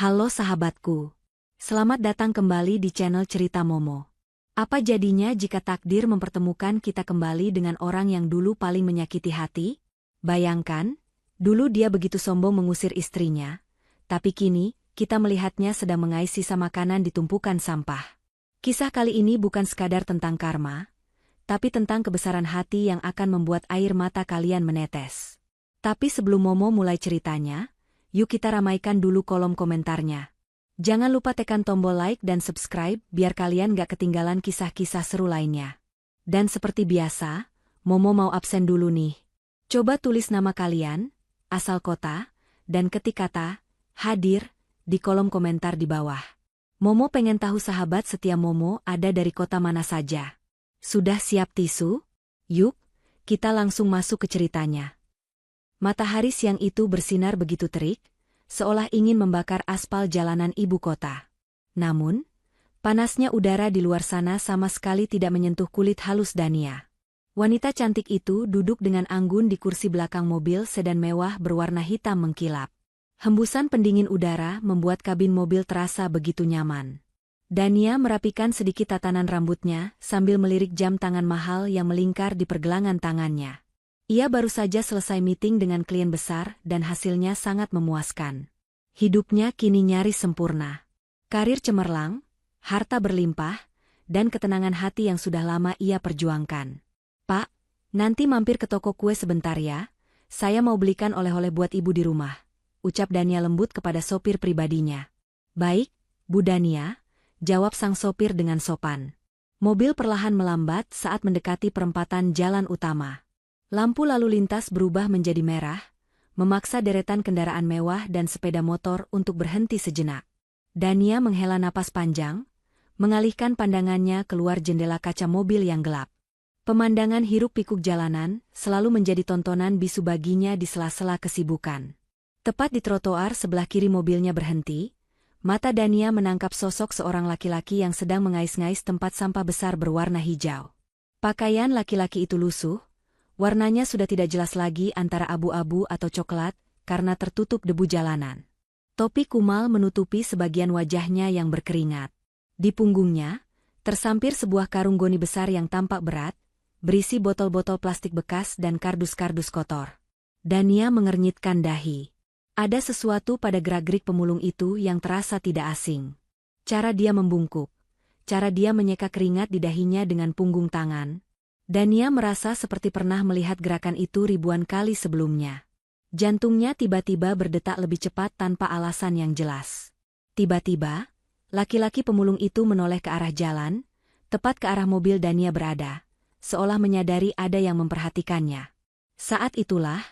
Halo sahabatku. Selamat datang kembali di channel Cerita Momo. Apa jadinya jika takdir mempertemukan kita kembali dengan orang yang dulu paling menyakiti hati? Bayangkan, dulu dia begitu sombong mengusir istrinya, tapi kini kita melihatnya sedang mengais sisa makanan di tumpukan sampah. Kisah kali ini bukan sekadar tentang karma, tapi tentang kebesaran hati yang akan membuat air mata kalian menetes. Tapi sebelum Momo mulai ceritanya, yuk kita ramaikan dulu kolom komentarnya. Jangan lupa tekan tombol like dan subscribe biar kalian gak ketinggalan kisah-kisah seru lainnya. Dan seperti biasa, Momo mau absen dulu nih. Coba tulis nama kalian, asal kota, dan ketik kata hadir di kolom komentar di bawah. Momo pengen tahu sahabat setia Momo ada dari kota mana saja. Sudah siap tisu? Yuk, kita langsung masuk ke ceritanya. Matahari siang itu bersinar begitu terik, seolah ingin membakar aspal jalanan ibu kota. Namun, panasnya udara di luar sana sama sekali tidak menyentuh kulit halus Dania. Wanita cantik itu duduk dengan anggun di kursi belakang mobil sedan mewah berwarna hitam mengkilap. Hembusan pendingin udara membuat kabin mobil terasa begitu nyaman. Dania merapikan sedikit tatanan rambutnya sambil melirik jam tangan mahal yang melingkar di pergelangan tangannya. Ia baru saja selesai meeting dengan klien besar dan hasilnya sangat memuaskan. Hidupnya kini nyaris sempurna. Karir cemerlang, harta berlimpah, dan ketenangan hati yang sudah lama ia perjuangkan. "Pak, nanti mampir ke toko kue sebentar ya, saya mau belikan oleh-oleh buat ibu di rumah," ucap Dania lembut kepada sopir pribadinya. "Baik, Bu Dania," jawab sang sopir dengan sopan. Mobil perlahan melambat saat mendekati perempatan jalan utama. Lampu lalu lintas berubah menjadi merah, memaksa deretan kendaraan mewah dan sepeda motor untuk berhenti sejenak. Dania menghela napas panjang, mengalihkan pandangannya keluar jendela kaca mobil yang gelap. Pemandangan hiruk-pikuk jalanan selalu menjadi tontonan bisu baginya di sela-sela kesibukan. Tepat di trotoar sebelah kiri mobilnya berhenti, mata Dania menangkap sosok seorang laki-laki yang sedang mengais-ngais tempat sampah besar berwarna hijau. Pakaian laki-laki itu lusuh, warnanya sudah tidak jelas lagi antara abu-abu atau coklat karena tertutup debu jalanan. Topi kumal menutupi sebagian wajahnya yang berkeringat. Di punggungnya, tersampir sebuah karung goni besar yang tampak berat, berisi botol-botol plastik bekas dan kardus-kardus kotor. Dania mengernyitkan dahi. Ada sesuatu pada gerak-gerik pemulung itu yang terasa tidak asing. Cara dia membungkuk, cara dia menyeka keringat di dahinya dengan punggung tangan. Dania merasa seperti pernah melihat gerakan itu ribuan kali sebelumnya. Jantungnya tiba-tiba berdetak lebih cepat tanpa alasan yang jelas. Tiba-tiba, laki-laki pemulung itu menoleh ke arah jalan, tepat ke arah mobil Dania berada, seolah menyadari ada yang memperhatikannya. Saat itulah,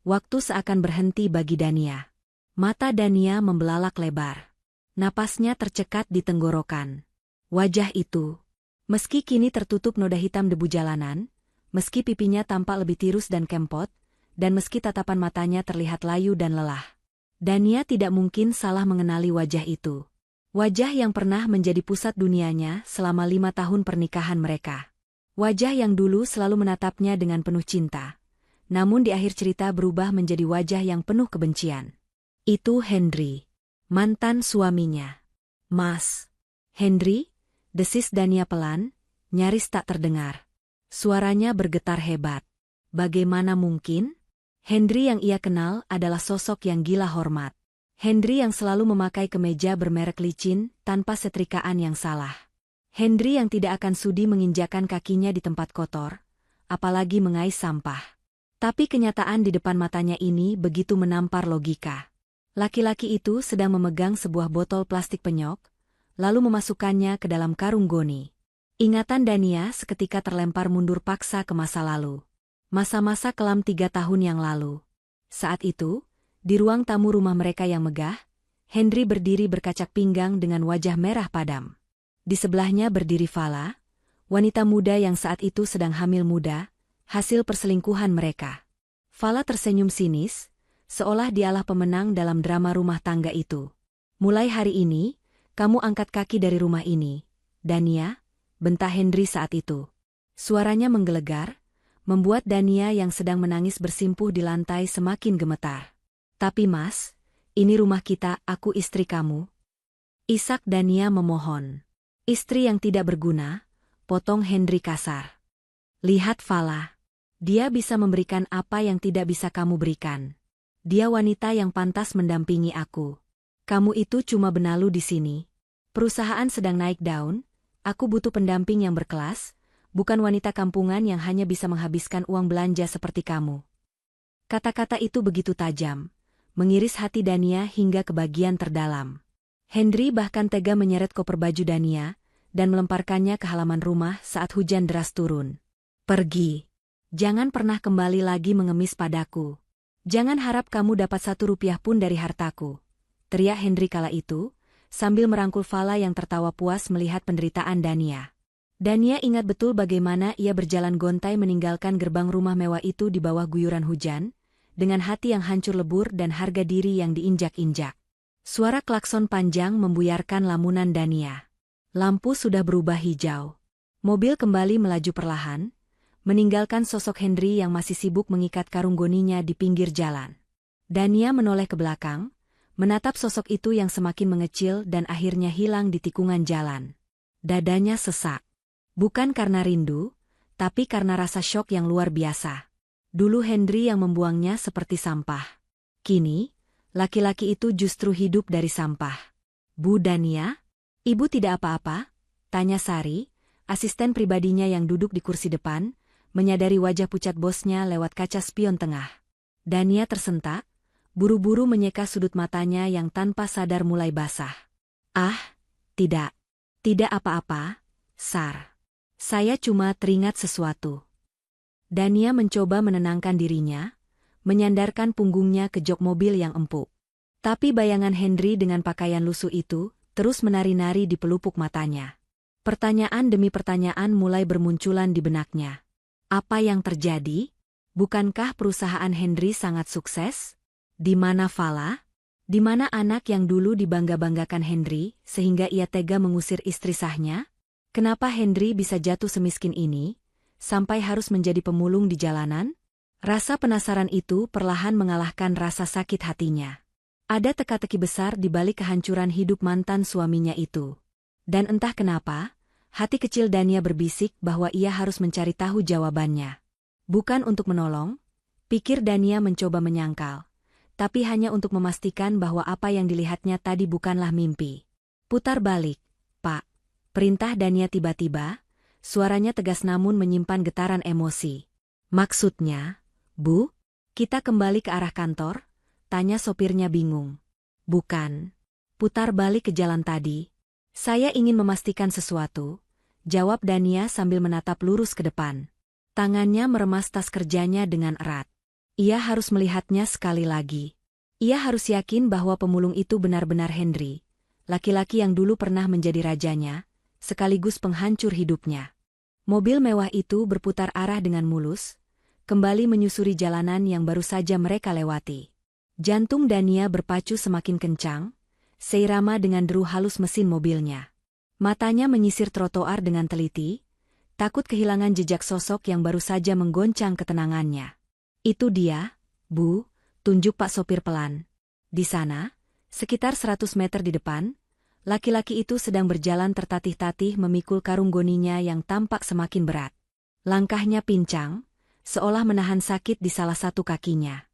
waktu seakan berhenti bagi Dania. Mata Dania membelalak lebar. Napasnya tercekat di tenggorokan. Wajah itu, meski kini tertutup noda hitam debu jalanan, meski pipinya tampak lebih tirus dan kempot, dan meski tatapan matanya terlihat layu dan lelah, Dania tidak mungkin salah mengenali wajah itu. Wajah yang pernah menjadi pusat dunianya selama 5 tahun pernikahan mereka. Wajah yang dulu selalu menatapnya dengan penuh cinta, namun di akhir cerita berubah menjadi wajah yang penuh kebencian. Itu Henry, mantan suaminya. "Mas." "Henry?" desis Dania pelan, nyaris tak terdengar. Suaranya bergetar hebat. Bagaimana mungkin? Henry yang ia kenal adalah sosok yang gila hormat. Henry yang selalu memakai kemeja bermerek licin tanpa setrikaan yang salah. Henry yang tidak akan sudi menginjakan kakinya di tempat kotor, apalagi mengais sampah. Tapi kenyataan di depan matanya ini begitu menampar logika. Laki-laki itu sedang memegang sebuah botol plastik penyok, lalu memasukkannya ke dalam karung goni. Ingatan Dania seketika terlempar mundur paksa ke masa lalu. Masa-masa kelam 3 tahun yang lalu. Saat itu, di ruang tamu rumah mereka yang megah, Henry berdiri berkacak pinggang dengan wajah merah padam. Di sebelahnya berdiri Vala, wanita muda yang saat itu sedang hamil muda, hasil perselingkuhan mereka. Vala tersenyum sinis, seolah dialah pemenang dalam drama rumah tangga itu. "Mulai hari ini, kamu angkat kaki dari rumah ini, Dania," bentak Henry saat itu. Suaranya menggelegar, membuat Dania yang sedang menangis bersimpuh di lantai semakin gemetar. "Tapi Mas, Ini rumah kita, aku istri kamu. Isak Dania memohon. Istri yang tidak berguna, potong Henry kasar. Lihat Fala. Dia bisa memberikan apa yang tidak bisa kamu berikan. Dia wanita yang pantas mendampingi aku. Kamu itu cuma benalu di sini. Perusahaan sedang naik daun, aku butuh pendamping yang berkelas, bukan wanita kampungan yang hanya bisa menghabiskan uang belanja seperti kamu. Kata-kata itu begitu tajam, mengiris hati Dania hingga ke bagian terdalam. Henry bahkan tega menyeret koper baju Dania dan melemparkannya ke halaman rumah saat hujan deras turun. Pergi. Jangan pernah kembali lagi mengemis padaku. Jangan harap kamu dapat 1 rupiah pun dari hartaku. Teriak Henry kala itu, sambil merangkul Fala yang tertawa puas melihat penderitaan Dania. Dania ingat betul bagaimana ia berjalan gontai meninggalkan gerbang rumah mewah itu di bawah guyuran hujan, dengan hati yang hancur lebur dan harga diri yang diinjak-injak. Suara klakson panjang membuyarkan lamunan Dania. Lampu sudah berubah hijau. Mobil kembali melaju perlahan, meninggalkan sosok Henry yang masih sibuk mengikat karung goninya di pinggir jalan. Dania menoleh ke belakang, menatap sosok itu yang semakin mengecil dan akhirnya hilang di tikungan jalan. Dadanya sesak. Bukan karena rindu, tapi karena rasa syok yang luar biasa. Dulu Henry yang membuangnya seperti sampah. Kini, laki-laki itu justru hidup dari sampah. Bu Dania? Ibu tidak apa-apa? Tanya Sari, asisten pribadinya yang duduk di kursi depan, menyadari wajah pucat bosnya lewat kaca spion tengah. Dania tersentak, buru-buru menyeka sudut matanya yang tanpa sadar mulai basah. Ah, tidak. Tidak apa-apa, Sar. Saya cuma teringat sesuatu. Dania mencoba menenangkan dirinya, menyandarkan punggungnya ke jok mobil yang empuk. Tapi bayangan Henry dengan pakaian lusuh itu terus menari-nari di pelupuk matanya. Pertanyaan demi pertanyaan mulai bermunculan di benaknya. Apa yang terjadi? Bukankah perusahaan Henry sangat sukses? Di mana Fala? Di mana anak yang dulu dibangga-banggakan Henry sehingga ia tega mengusir istri sahnya? Kenapa Henry bisa jatuh semiskin ini, sampai harus menjadi pemulung di jalanan? Rasa penasaran itu perlahan mengalahkan rasa sakit hatinya. Ada teka-teki besar di balik kehancuran hidup mantan suaminya itu. Dan entah kenapa, hati kecil Dania berbisik bahwa ia harus mencari tahu jawabannya. Bukan untuk menolong, pikir Dania mencoba menyangkal, tapi hanya untuk memastikan bahwa apa yang dilihatnya tadi bukanlah mimpi. Putar balik, Pak. Perintah Dania tiba-tiba, suaranya tegas namun menyimpan getaran emosi. Maksudnya, Bu? Kita kembali ke arah kantor? Tanya sopirnya bingung. Bukan. Putar balik ke jalan tadi. Saya ingin memastikan sesuatu, jawab Dania sambil menatap lurus ke depan. Tangannya meremas tas kerjanya dengan erat. Ia harus melihatnya sekali lagi. Ia harus yakin bahwa pemulung itu benar-benar Henry, laki-laki yang dulu pernah menjadi rajanya, sekaligus penghancur hidupnya. Mobil mewah itu berputar arah dengan mulus, kembali menyusuri jalanan yang baru saja mereka lewati. Jantung Dania berpacu semakin kencang, seirama dengan deru halus mesin mobilnya. Matanya menyisir trotoar dengan teliti, takut kehilangan jejak sosok yang baru saja menggoncang ketenangannya. Itu dia, Bu, tunjuk Pak sopir pelan. Di sana, sekitar 100 meter di depan, laki-laki itu sedang berjalan tertatih-tatih memikul karung goninya yang tampak semakin berat. Langkahnya pincang, seolah menahan sakit di salah satu kakinya.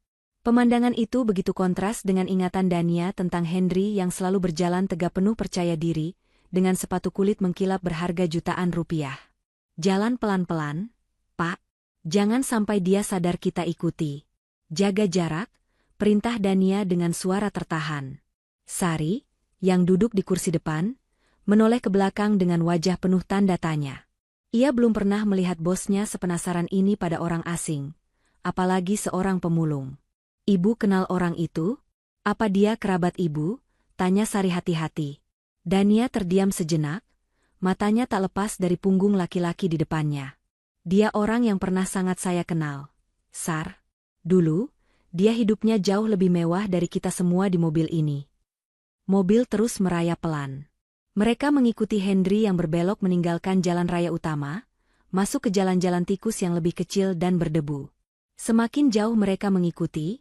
Pemandangan itu begitu kontras dengan ingatan Dania tentang Henry yang selalu berjalan tegap penuh percaya diri, dengan sepatu kulit mengkilap berharga jutaan rupiah. Jalan pelan-pelan, Pak. Jangan sampai dia sadar kita ikuti. Jaga jarak, perintah Dania dengan suara tertahan. Sari, yang duduk di kursi depan, menoleh ke belakang dengan wajah penuh tanda tanya. Ia belum pernah melihat bosnya sepenasaran ini pada orang asing, apalagi seorang pemulung. Ibu kenal orang itu? Apa dia kerabat ibu? Tanya Sari hati-hati. Dania terdiam sejenak, matanya tak lepas dari punggung laki-laki di depannya. Dia orang yang pernah sangat saya kenal. Sar. Dulu, dia hidupnya jauh lebih mewah dari kita semua di mobil ini. Mobil terus merayap pelan. Mereka mengikuti Henry yang berbelok meninggalkan jalan raya utama, masuk ke jalan-jalan tikus yang lebih kecil dan berdebu. Semakin jauh mereka mengikuti,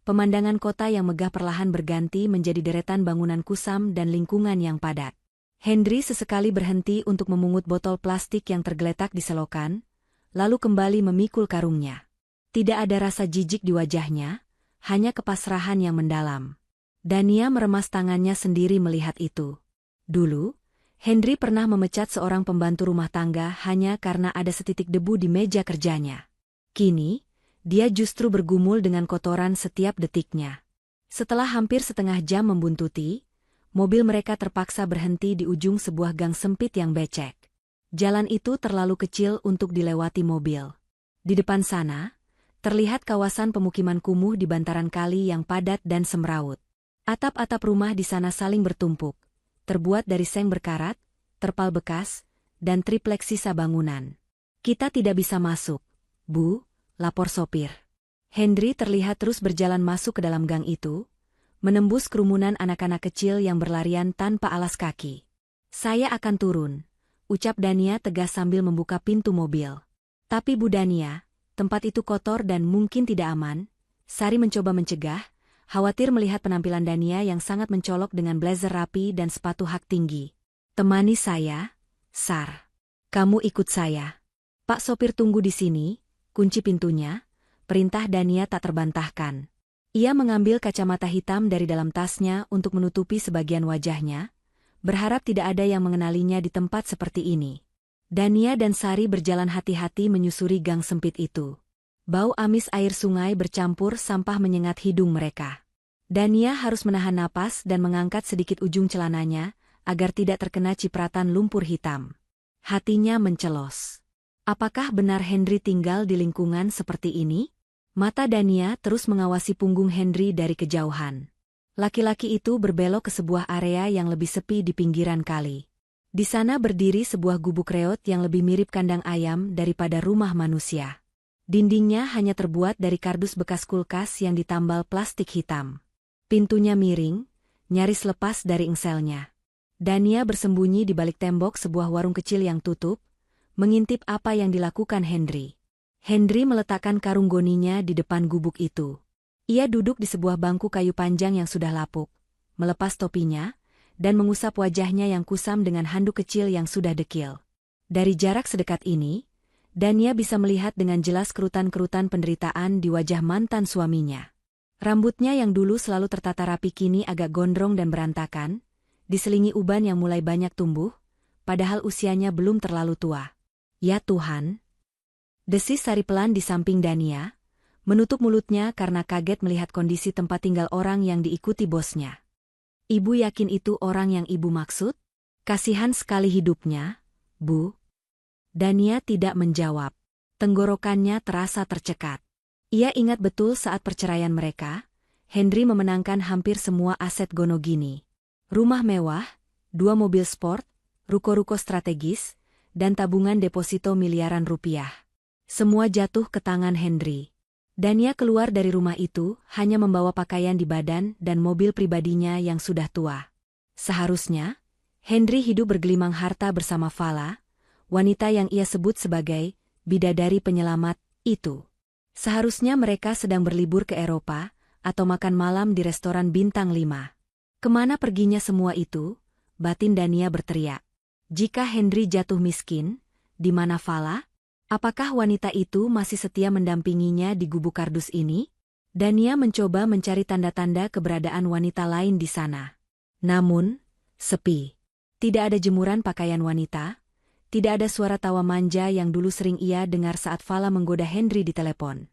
pemandangan kota yang megah perlahan berganti menjadi deretan bangunan kusam dan lingkungan yang padat. Henry sesekali berhenti untuk memungut botol plastik yang tergeletak di selokan, lalu kembali memikul karungnya. Tidak ada rasa jijik di wajahnya, hanya kepasrahan yang mendalam. Dania meremas tangannya sendiri melihat itu. Dulu, Henry pernah memecat seorang pembantu rumah tangga hanya karena ada setitik debu di meja kerjanya. Kini, dia justru bergumul dengan kotoran setiap detiknya. Setelah hampir setengah jam membuntuti, mobil mereka terpaksa berhenti di ujung sebuah gang sempit yang becek. Jalan itu terlalu kecil untuk dilewati mobil. Di depan sana, terlihat kawasan pemukiman kumuh di bantaran kali yang padat dan semrawut. Atap-atap rumah di sana saling bertumpuk, terbuat dari seng berkarat, terpal bekas, dan tripleks sisa bangunan. "Kita tidak bisa masuk, Bu," lapor sopir. Henry terlihat terus berjalan masuk ke dalam gang itu, menembus kerumunan anak-anak kecil yang berlarian tanpa alas kaki. "Saya akan turun," ucap Dania tegas sambil membuka pintu mobil. "Tapi Bu Dania, tempat itu kotor dan mungkin tidak aman." Sari mencoba mencegah, khawatir melihat penampilan Dania yang sangat mencolok dengan blazer rapi dan sepatu hak tinggi. "Temani saya, Sar. Kamu ikut saya." "Pak sopir tunggu di sini, kunci pintunya," perintah Dania tak terbantahkan. Ia mengambil kacamata hitam dari dalam tasnya untuk menutupi sebagian wajahnya, berharap tidak ada yang mengenalinya di tempat seperti ini. Dania dan Sari berjalan hati-hati menyusuri gang sempit itu. Bau amis air sungai bercampur sampah menyengat hidung mereka. Dania harus menahan napas dan mengangkat sedikit ujung celananya agar tidak terkena cipratan lumpur hitam. Hatinya mencelos. Apakah benar Henry tinggal di lingkungan seperti ini? Mata Dania terus mengawasi punggung Henry dari kejauhan. Laki-laki itu berbelok ke sebuah area yang lebih sepi di pinggiran kali. Di sana berdiri sebuah gubuk reot yang lebih mirip kandang ayam daripada rumah manusia. Dindingnya hanya terbuat dari kardus bekas kulkas yang ditambal plastik hitam. Pintunya miring, nyaris lepas dari engselnya. Dania bersembunyi di balik tembok sebuah warung kecil yang tutup, mengintip apa yang dilakukan Henry. Henry meletakkan karung goninya di depan gubuk itu. Ia duduk di sebuah bangku kayu panjang yang sudah lapuk, melepas topinya, dan mengusap wajahnya yang kusam dengan handuk kecil yang sudah dekil. Dari jarak sedekat ini, Dania bisa melihat dengan jelas kerutan-kerutan penderitaan di wajah mantan suaminya. Rambutnya yang dulu selalu tertata rapi kini agak gondrong dan berantakan, diselingi uban yang mulai banyak tumbuh, padahal usianya belum terlalu tua. "Ya Tuhan!" desis Sari pelan di samping Dania, menutup mulutnya karena kaget melihat kondisi tempat tinggal orang yang diikuti bosnya. "Ibu yakin itu orang yang ibu maksud? Kasihan sekali hidupnya, Bu." Dania tidak menjawab. Tenggorokannya terasa tercekat. Ia ingat betul saat perceraian mereka, Henry memenangkan hampir semua aset Gonogini. Rumah mewah, 2 mobil sport, ruko-ruko strategis, dan tabungan deposito miliaran rupiah. Semua jatuh ke tangan Henry. Dania keluar dari rumah itu hanya membawa pakaian di badan dan mobil pribadinya yang sudah tua. Seharusnya, Henry hidup bergelimang harta bersama Vala, wanita yang ia sebut sebagai bidadari penyelamat itu. Seharusnya mereka sedang berlibur ke Eropa atau makan malam di restoran bintang 5. Kemana perginya semua itu? Batin Dania berteriak. Jika Henry jatuh miskin, di mana Vala? Apakah wanita itu masih setia mendampinginya di gubuk kardus ini? Dania mencoba mencari tanda-tanda keberadaan wanita lain di sana. Namun, sepi. Tidak ada jemuran pakaian wanita, tidak ada suara tawa manja yang dulu sering ia dengar saat Vala menggoda Henry di telepon.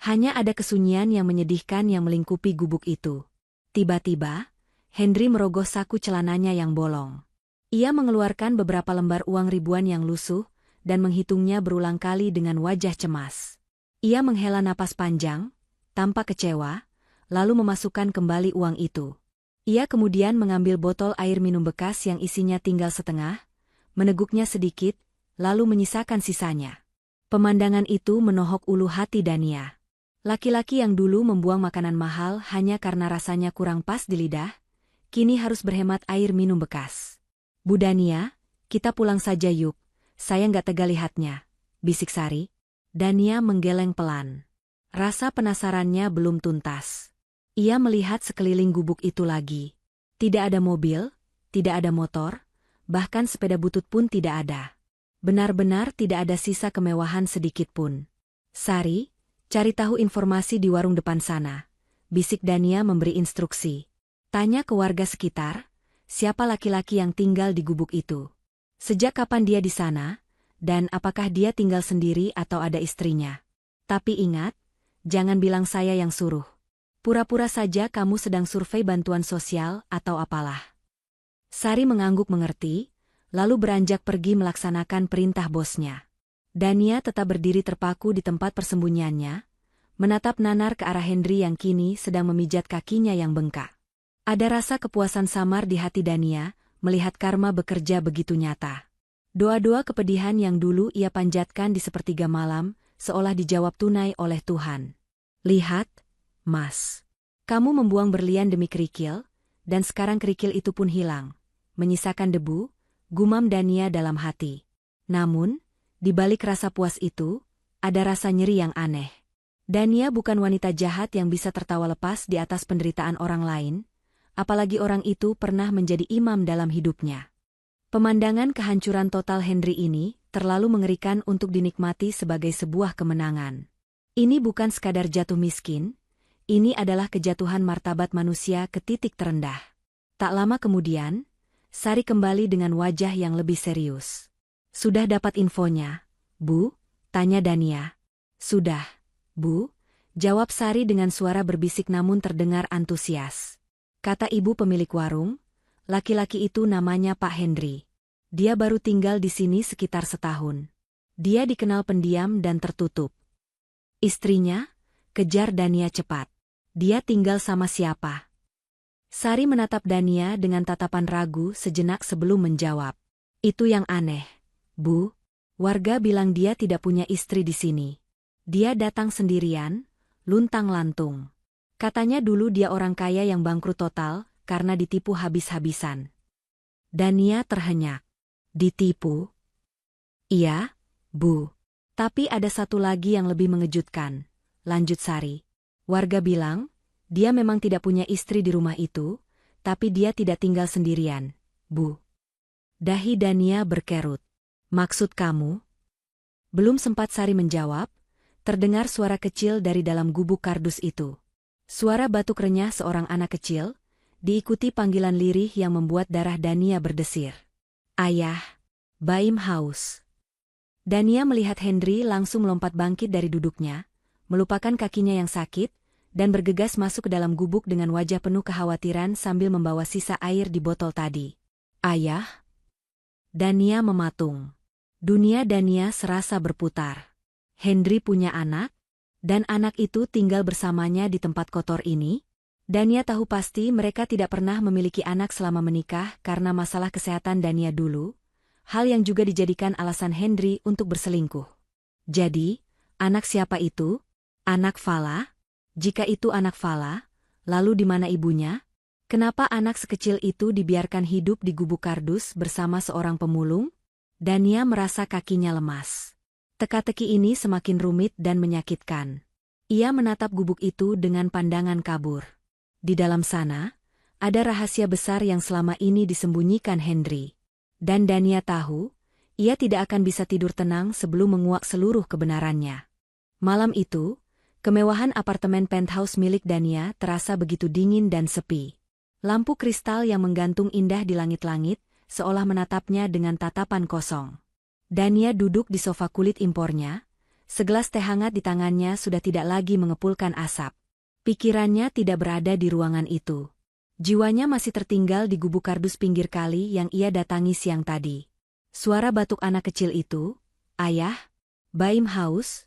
Hanya ada kesunyian yang menyedihkan yang melingkupi gubuk itu. Tiba-tiba, Henry merogoh saku celananya yang bolong. Ia mengeluarkan beberapa lembar uang ribuan yang lusuh, dan menghitungnya berulang kali dengan wajah cemas. Ia menghela napas panjang, tampak kecewa, lalu memasukkan kembali uang itu. Ia kemudian mengambil botol air minum bekas yang isinya tinggal setengah, meneguknya sedikit, lalu menyisakan sisanya. Pemandangan itu menohok ulu hati Dania. Laki-laki yang dulu membuang makanan mahal hanya karena rasanya kurang pas di lidah, kini harus berhemat air minum bekas. "Bu Dania, kita pulang saja yuk. Saya nggak tega lihatnya," bisik Sari. Dania menggeleng pelan. Rasa penasarannya belum tuntas. Ia melihat sekeliling gubuk itu lagi. Tidak ada mobil, tidak ada motor, bahkan sepeda butut pun tidak ada. Benar-benar tidak ada sisa kemewahan sedikit pun. Sari, cari tahu informasi di warung depan sana, bisik Dania memberi instruksi. Tanya ke warga sekitar, siapa laki-laki yang tinggal di gubuk itu. Sejak kapan dia di sana, dan apakah dia tinggal sendiri atau ada istrinya. Tapi ingat, jangan bilang saya yang suruh. Pura-pura saja kamu sedang survei bantuan sosial atau apalah. Sari mengangguk mengerti, lalu beranjak pergi melaksanakan perintah bosnya. Dania tetap berdiri terpaku di tempat persembunyiannya, menatap nanar ke arah Henry yang kini sedang memijat kakinya yang bengkak. Ada rasa kepuasan samar di hati Dania, melihat karma bekerja begitu nyata. Doa-doa kepedihan yang dulu ia panjatkan di sepertiga malam, seolah dijawab tunai oleh Tuhan. Lihat, Mas. Kamu membuang berlian demi kerikil, dan sekarang kerikil itu pun hilang. Menyisakan debu, gumam Dania dalam hati. Namun, di balik rasa puas itu, ada rasa nyeri yang aneh. Dania bukan wanita jahat yang bisa tertawa lepas di atas penderitaan orang lain, apalagi orang itu pernah menjadi imam dalam hidupnya. Pemandangan kehancuran total Henry ini terlalu mengerikan untuk dinikmati sebagai sebuah kemenangan. Ini bukan sekadar jatuh miskin, ini adalah kejatuhan martabat manusia ke titik terendah. Tak lama kemudian, Sari kembali dengan wajah yang lebih serius. Sudah dapat infonya, Bu? Tanya Dania. Sudah, Bu, jawab Sari dengan suara berbisik namun terdengar antusias. Kata ibu pemilik warung, laki-laki itu namanya Pak Henry. Dia baru tinggal di sini sekitar setahun. Dia dikenal pendiam dan tertutup. Istrinya? Kejar Dania cepat. Dia tinggal sama siapa? Sari menatap Dania dengan tatapan ragu sejenak sebelum menjawab. Itu yang aneh, Bu. Warga bilang dia tidak punya istri di sini. Dia datang sendirian, luntang-lantung. Katanya dulu dia orang kaya yang bangkrut total karena ditipu habis-habisan. Dania terhenyak. Ditipu? Iya, Bu. Tapi ada satu lagi yang lebih mengejutkan, lanjut Sari. Warga bilang, dia memang tidak punya istri di rumah itu, tapi dia tidak tinggal sendirian, Bu. Dahi Dania berkerut. Maksud kamu? Belum sempat Sari menjawab, terdengar suara kecil dari dalam gubuk kardus itu. Suara batuk renyah seorang anak kecil, diikuti panggilan lirih yang membuat darah Dania berdesir. Ayah, Baim haus. Dania melihat Henry langsung melompat bangkit dari duduknya, melupakan kakinya yang sakit, dan bergegas masuk ke dalam gubuk dengan wajah penuh kekhawatiran sambil membawa sisa air di botol tadi. Ayah? Dania mematung. Dunia Dania serasa berputar. Henry punya anak? Dan anak itu tinggal bersamanya di tempat kotor ini? Dania tahu pasti mereka tidak pernah memiliki anak selama menikah karena masalah kesehatan Dania dulu, hal yang juga dijadikan alasan Henry untuk berselingkuh. Jadi, anak siapa itu? Anak Fala? Jika itu anak Fala, lalu di mana ibunya? Kenapa anak sekecil itu dibiarkan hidup di gubuk kardus bersama seorang pemulung? Dania merasa kakinya lemas. Teka-teki ini semakin rumit dan menyakitkan. Ia menatap gubuk itu dengan pandangan kabur. Di dalam sana, ada rahasia besar yang selama ini disembunyikan Henry. Dan Dania tahu, ia tidak akan bisa tidur tenang sebelum menguak seluruh kebenarannya. Malam itu, kemewahan apartemen penthouse milik Dania terasa begitu dingin dan sepi. Lampu kristal yang menggantung indah di langit-langit, seolah menatapnya dengan tatapan kosong. Dania duduk di sofa kulit impornya, segelas teh hangat di tangannya sudah tidak lagi mengepulkan asap. Pikirannya tidak berada di ruangan itu. Jiwanya masih tertinggal di gubuk kardus pinggir kali yang ia datangi siang tadi. Suara batuk anak kecil itu, Ayah, Baim haus,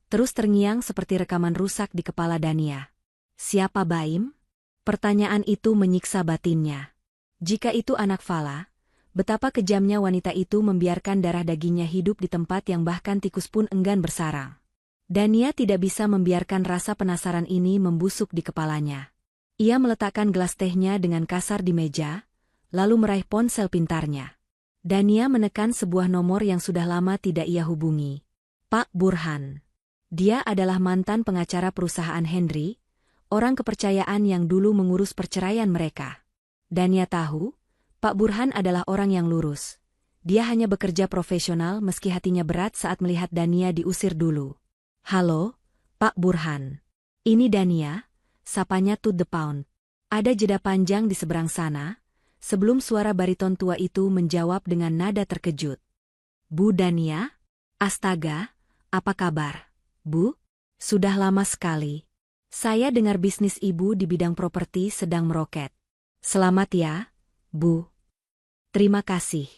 terus terngiang seperti rekaman rusak di kepala Dania. Siapa Baim? Pertanyaan itu menyiksa batinnya. Jika itu anak Fala, betapa kejamnya wanita itu membiarkan darah dagingnya hidup di tempat yang bahkan tikus pun enggan bersarang. Dania tidak bisa membiarkan rasa penasaran ini membusuk di kepalanya. Ia meletakkan gelas tehnya dengan kasar di meja, lalu meraih ponsel pintarnya. Dania menekan sebuah nomor yang sudah lama tidak ia hubungi. Pak Burhan. Dia adalah mantan pengacara perusahaan Henry, orang kepercayaan yang dulu mengurus perceraian mereka. Dania tahu, Pak Burhan adalah orang yang lurus. Dia hanya bekerja profesional meski hatinya berat saat melihat Dania diusir dulu. "Halo, Pak Burhan. Ini Dania," sapanya to the pound. Ada jeda panjang di seberang sana, sebelum suara bariton tua itu menjawab dengan nada terkejut. "Bu Dania? Astaga, apa kabar, Bu? Sudah lama sekali. Saya dengar bisnis Ibu di bidang properti sedang meroket. Selamat ya, Bu." "Terima kasih,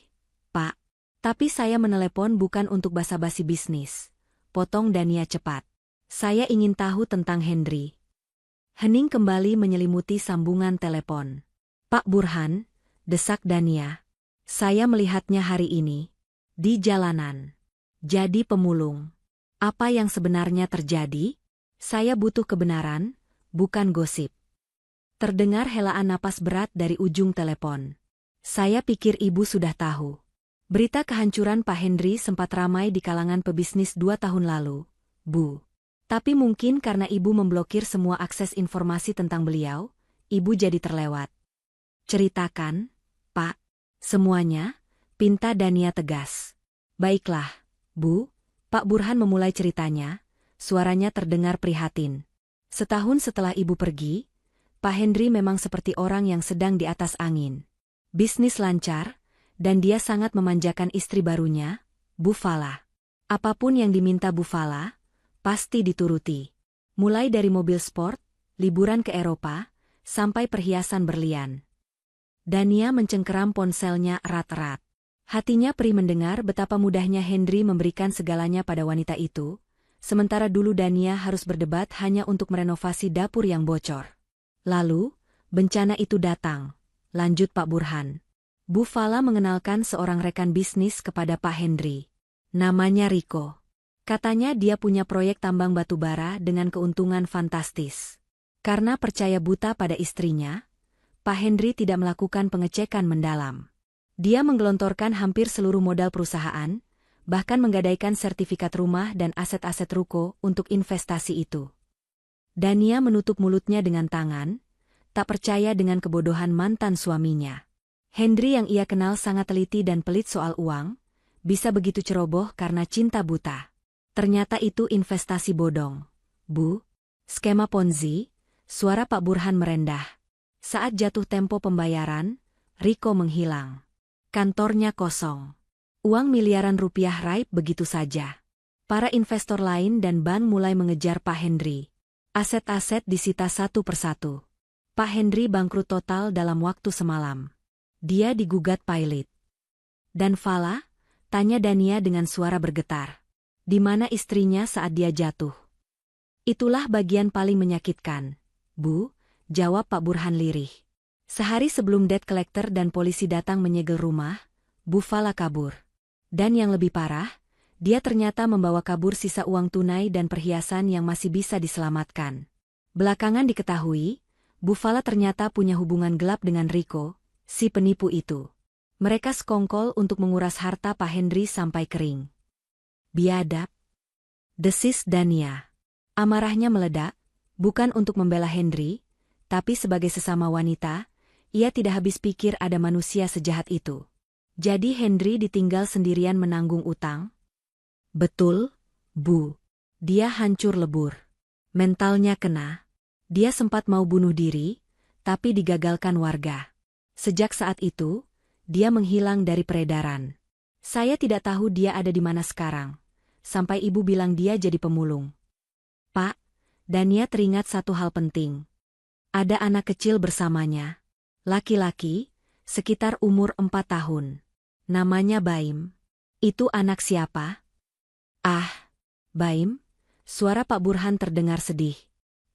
Pak. Tapi saya menelepon bukan untuk basa-basi bisnis," potong Dania cepat. "Saya ingin tahu tentang Henry." Hening kembali menyelimuti sambungan telepon. "Pak Burhan," desak Dania. "Saya melihatnya hari ini. Di jalanan. Jadi pemulung. Apa yang sebenarnya terjadi? Saya butuh kebenaran, bukan gosip." Terdengar helaan napas berat dari ujung telepon. "Saya pikir Ibu sudah tahu. Berita kehancuran Pak Henry sempat ramai di kalangan pebisnis 2 tahun lalu, Bu. Tapi mungkin karena Ibu memblokir semua akses informasi tentang beliau, Ibu jadi terlewat." "Ceritakan, Pak. Semuanya," pinta Dania tegas. "Baiklah, Bu." Pak Burhan memulai ceritanya, suaranya terdengar prihatin. "Setahun setelah Ibu pergi, Pak Henry memang seperti orang yang sedang di atas angin. Bisnis lancar, dan dia sangat memanjakan istri barunya, Bu Fala. Apapun yang diminta Bu Fala, pasti dituruti. Mulai dari mobil sport, liburan ke Eropa, sampai perhiasan berlian." Dania mencengkeram ponselnya erat-erat. Hatinya perih mendengar betapa mudahnya Henry memberikan segalanya pada wanita itu, sementara dulu Dania harus berdebat hanya untuk merenovasi dapur yang bocor. "Lalu, bencana itu datang," lanjut Pak Burhan. "Bu Fala mengenalkan seorang rekan bisnis kepada Pak Henry. Namanya Riko. Katanya dia punya proyek tambang batu bara dengan keuntungan fantastis. Karena percaya buta pada istrinya, Pak Henry tidak melakukan pengecekan mendalam. Dia menggelontorkan hampir seluruh modal perusahaan, bahkan menggadaikan sertifikat rumah dan aset-aset ruko untuk investasi itu." Dania menutup mulutnya dengan tangan, tak percaya dengan kebodohan mantan suaminya. Henry yang ia kenal sangat teliti dan pelit soal uang, bisa begitu ceroboh karena cinta buta. "Ternyata itu investasi bodong, Bu. Skema Ponzi." Suara Pak Burhan merendah. Saat jatuh tempo pembayaran, Riko menghilang. Kantornya kosong. Uang miliaran rupiah raib begitu saja. Para investor lain dan bank mulai mengejar Pak Henry. Aset-aset disita satu persatu. Pak Henry bangkrut total dalam waktu semalam. Dia digugat pailit. "Dan Fala?" tanya Dania dengan suara bergetar. "Di mana istrinya saat dia jatuh?" "Itulah bagian paling menyakitkan, Bu," jawab Pak Burhan lirih. "Sehari sebelum debt collector dan polisi datang menyegel rumah, Bu Fala kabur. Dan yang lebih parah, dia ternyata membawa kabur sisa uang tunai dan perhiasan yang masih bisa diselamatkan. Belakangan diketahui, Bu Fala ternyata punya hubungan gelap dengan Riko, si penipu itu. Mereka sekongkol untuk menguras harta Pak Henry sampai kering." "Biadab," desis Dania. Amarahnya meledak, bukan untuk membela Henry, tapi sebagai sesama wanita, ia tidak habis pikir ada manusia sejahat itu. Jadi Henry ditinggal sendirian menanggung utang? "Betul, Bu. Dia hancur lebur. Mentalnya kena. Dia sempat mau bunuh diri, tapi digagalkan warga. Sejak saat itu, dia menghilang dari peredaran. Saya tidak tahu dia ada di mana sekarang. Sampai Ibu bilang dia jadi pemulung." "Pak," Dania teringat satu hal penting. Ada anak kecil bersamanya. Laki-laki, sekitar umur 4 tahun. Namanya Baim. Itu anak siapa?" "Ah, Baim?" Suara Pak Burhan terdengar sedih.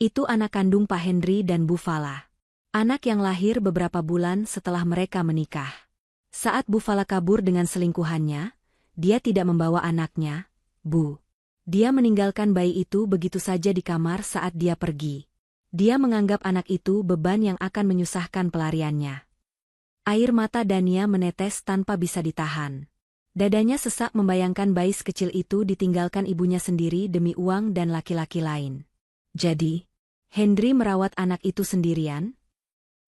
"Itu anak kandung Pak Henry dan Bu Fala. Anak yang lahir beberapa bulan setelah mereka menikah. Saat Bu Fala kabur dengan selingkuhannya, dia tidak membawa anaknya, Bu. Dia meninggalkan bayi itu begitu saja di kamar saat dia pergi. Dia menganggap anak itu beban yang akan menyusahkan pelariannya." Air mata Dania menetes tanpa bisa ditahan. Dadanya sesak membayangkan bayi sekecil itu ditinggalkan ibunya sendiri demi uang dan laki-laki lain. Jadi, Henry merawat anak itu sendirian?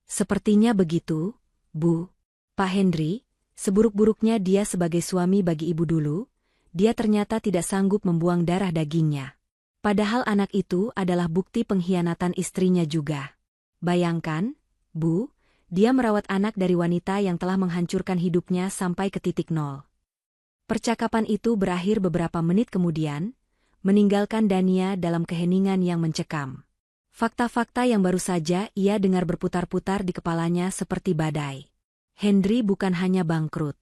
Sepertinya begitu, Bu. Pak Henry, seburuk-buruknya dia sebagai suami bagi ibu dulu, dia ternyata tidak sanggup membuang darah dagingnya. Padahal anak itu adalah bukti pengkhianatan istrinya juga. Bayangkan, Bu, dia merawat anak dari wanita yang telah menghancurkan hidupnya sampai ke titik nol. Percakapan itu berakhir beberapa menit kemudian, meninggalkan Dania dalam keheningan yang mencekam. Fakta-fakta yang baru saja ia dengar berputar-putar di kepalanya seperti badai. Henry bukan hanya bangkrut.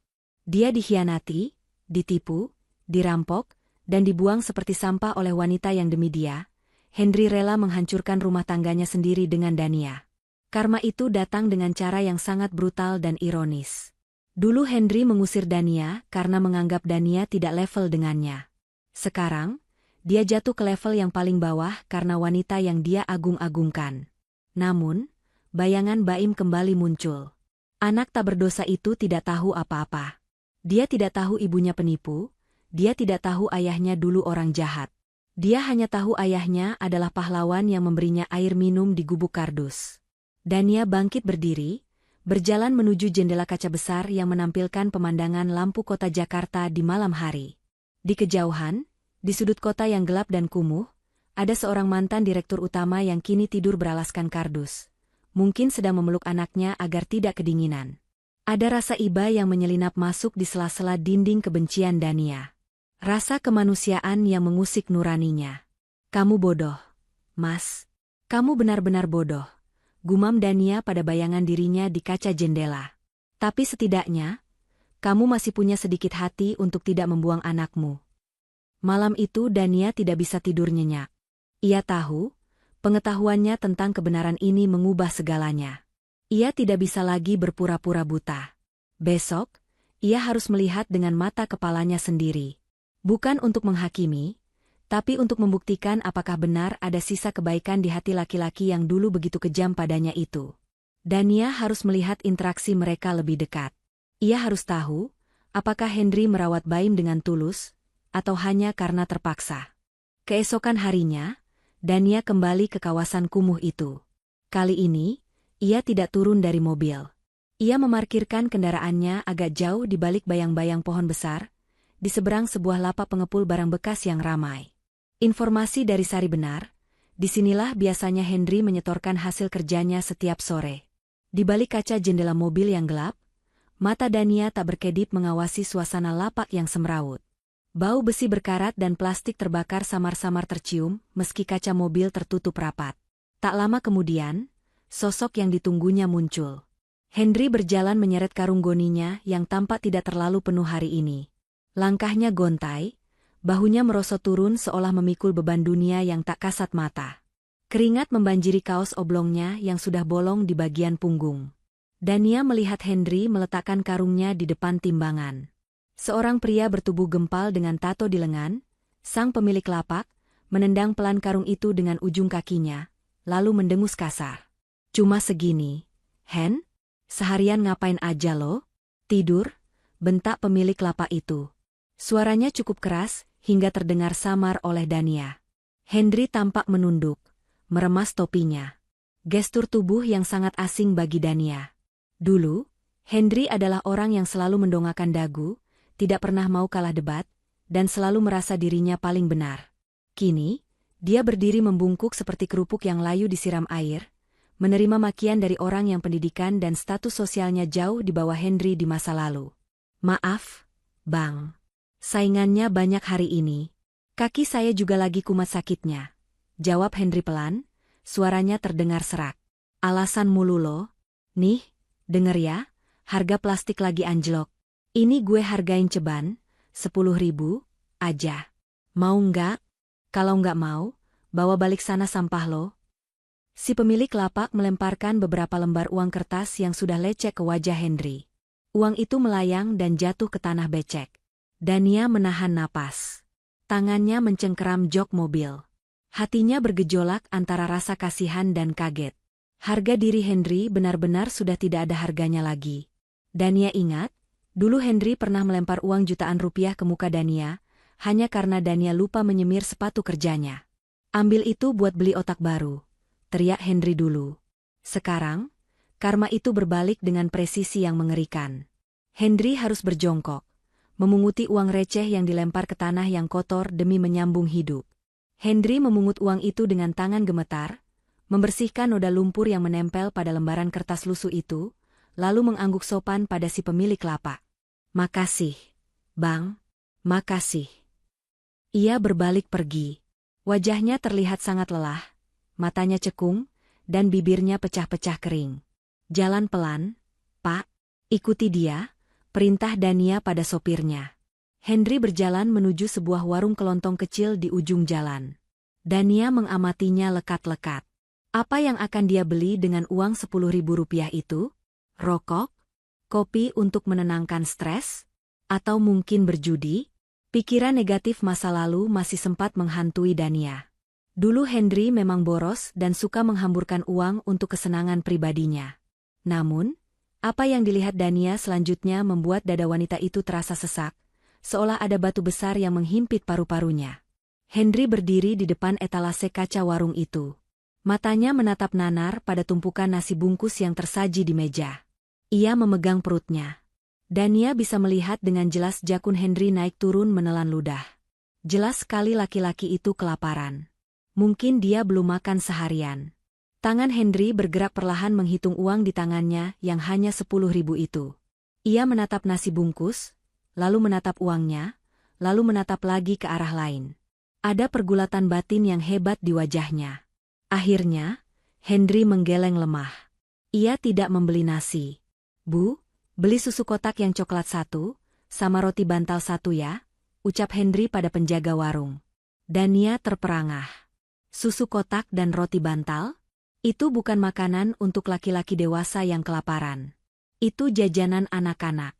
Dia dikhianati, ditipu, dirampok, dan dibuang seperti sampah oleh wanita yang demi dia. Henry rela menghancurkan rumah tangganya sendiri dengan Dania. Karma itu datang dengan cara yang sangat brutal dan ironis. Dulu Henry mengusir Dania karena menganggap Dania tidak level dengannya. Sekarang, dia jatuh ke level yang paling bawah karena wanita yang dia agung-agungkan. Namun, bayangan Baim kembali muncul. Anak tak berdosa itu tidak tahu apa-apa. Dia tidak tahu ibunya penipu, dia tidak tahu ayahnya dulu orang jahat. Dia hanya tahu ayahnya adalah pahlawan yang memberinya air minum di gubuk kardus. Dania bangkit berdiri, berjalan menuju jendela kaca besar yang menampilkan pemandangan lampu kota Jakarta di malam hari. Di kejauhan, di sudut kota yang gelap dan kumuh, ada seorang mantan direktur utama yang kini tidur beralaskan kardus. Mungkin sedang memeluk anaknya agar tidak kedinginan. Ada rasa iba yang menyelinap masuk di sela-sela dinding kebencian Dania. Rasa kemanusiaan yang mengusik nuraninya. Kamu bodoh, Mas. Kamu benar-benar bodoh, gumam Dania pada bayangan dirinya di kaca jendela. Tapi setidaknya, kamu masih punya sedikit hati untuk tidak membuang anakmu. Malam itu Dania tidak bisa tidur nyenyak. Ia tahu, pengetahuannya tentang kebenaran ini mengubah segalanya. Ia tidak bisa lagi berpura-pura buta. Besok, ia harus melihat dengan mata kepalanya sendiri. Bukan untuk menghakimi, tapi untuk membuktikan apakah benar ada sisa kebaikan di hati laki-laki yang dulu begitu kejam padanya itu. Dania harus melihat interaksi mereka lebih dekat. Ia harus tahu, apakah Henry merawat Baim dengan tulus, atau hanya karena terpaksa. Keesokan harinya, Dania kembali ke kawasan kumuh itu. Kali ini, ia tidak turun dari mobil. Ia memarkirkan kendaraannya agak jauh di balik bayang-bayang pohon besar, di seberang sebuah lapak pengepul barang bekas yang ramai. Informasi dari Sari benar, disinilah biasanya Henry menyetorkan hasil kerjanya setiap sore. Di balik kaca jendela mobil yang gelap, mata Dania tak berkedip mengawasi suasana lapak yang semrawut. Bau besi berkarat dan plastik terbakar samar-samar tercium meski kaca mobil tertutup rapat. Tak lama kemudian, sosok yang ditunggunya muncul. Henry berjalan menyeret karung goninya yang tampak tidak terlalu penuh hari ini. Langkahnya gontai, bahunya merosot turun seolah memikul beban dunia yang tak kasat mata. Keringat membanjiri kaos oblongnya yang sudah bolong di bagian punggung. Dania melihat Henry meletakkan karungnya di depan timbangan. Seorang pria bertubuh gempal dengan tato di lengan, sang pemilik lapak, menendang pelan karung itu dengan ujung kakinya, lalu mendengus kasar. Cuma segini, Hen? Seharian ngapain aja lo? Tidur? Bentak pemilik lapak itu. Suaranya cukup keras, hingga terdengar samar oleh Dania. Henry tampak menunduk, meremas topinya. Gestur tubuh yang sangat asing bagi Dania. Dulu, Henry adalah orang yang selalu mendongakkan dagu, tidak pernah mau kalah debat, dan selalu merasa dirinya paling benar. Kini, dia berdiri membungkuk seperti kerupuk yang layu disiram air, menerima makian dari orang yang pendidikan dan status sosialnya jauh di bawah Henry di masa lalu. Maaf, Bang. Saingannya banyak hari ini. Kaki saya juga lagi kumat sakitnya. Jawab Henry pelan, suaranya terdengar serak. Alasan mulu lo. Nih, denger ya, harga plastik lagi anjlok. Ini gue hargain ceban, 10.000 aja. Mau nggak? Kalau nggak mau, bawa balik sana sampah lo. Si pemilik lapak melemparkan beberapa lembar uang kertas yang sudah lecek ke wajah Henry. Uang itu melayang dan jatuh ke tanah becek. Dania menahan napas. Tangannya mencengkeram jok mobil. Hatinya bergejolak antara rasa kasihan dan kaget. Harga diri Henry benar-benar sudah tidak ada harganya lagi. Dania ingat, dulu Henry pernah melempar uang jutaan rupiah ke muka Dania, hanya karena Dania lupa menyemir sepatu kerjanya. Ambil itu buat beli otak baru. teriak Henry dulu. Sekarang, karma itu berbalik dengan presisi yang mengerikan. Henry harus berjongkok, memunguti uang receh yang dilempar ke tanah yang kotor demi menyambung hidup. Henry memungut uang itu dengan tangan gemetar, membersihkan noda lumpur yang menempel pada lembaran kertas lusuh itu, lalu mengangguk sopan pada si pemilik lapak. "Makasih, Bang. Makasih." Ia berbalik pergi. Wajahnya terlihat sangat lelah, matanya cekung, dan bibirnya pecah-pecah kering. "Jalan pelan, Pak. Ikuti dia," perintah Dania pada sopirnya. Henry berjalan menuju sebuah warung kelontong kecil di ujung jalan. Dania mengamatinya lekat-lekat. Apa yang akan dia beli dengan uang 10.000 rupiah itu? Rokok? Kopi untuk menenangkan stres? Atau mungkin berjudi? Pikiran negatif masa lalu masih sempat menghantui Dania. Dulu Henry memang boros dan suka menghamburkan uang untuk kesenangan pribadinya. Namun, apa yang dilihat Dania selanjutnya membuat dada wanita itu terasa sesak, seolah ada batu besar yang menghimpit paru-parunya. Henry berdiri di depan etalase kaca warung itu. Matanya menatap nanar pada tumpukan nasi bungkus yang tersaji di meja. Ia memegang perutnya. Dania bisa melihat dengan jelas jakun Henry naik turun menelan ludah. Jelas sekali laki-laki itu kelaparan. Mungkin dia belum makan seharian. Tangan Henry bergerak perlahan menghitung uang di tangannya yang hanya 10.000 itu. Ia menatap nasi bungkus, lalu menatap uangnya, lalu menatap lagi ke arah lain. Ada pergulatan batin yang hebat di wajahnya. Akhirnya, Henry menggeleng lemah. Ia tidak membeli nasi. "Bu, beli susu kotak yang coklat 1, sama roti bantal 1 ya," ucap Henry pada penjaga warung. Dania terperangah. Susu kotak dan roti bantal? Itu bukan makanan untuk laki-laki dewasa yang kelaparan. Itu jajanan anak-anak.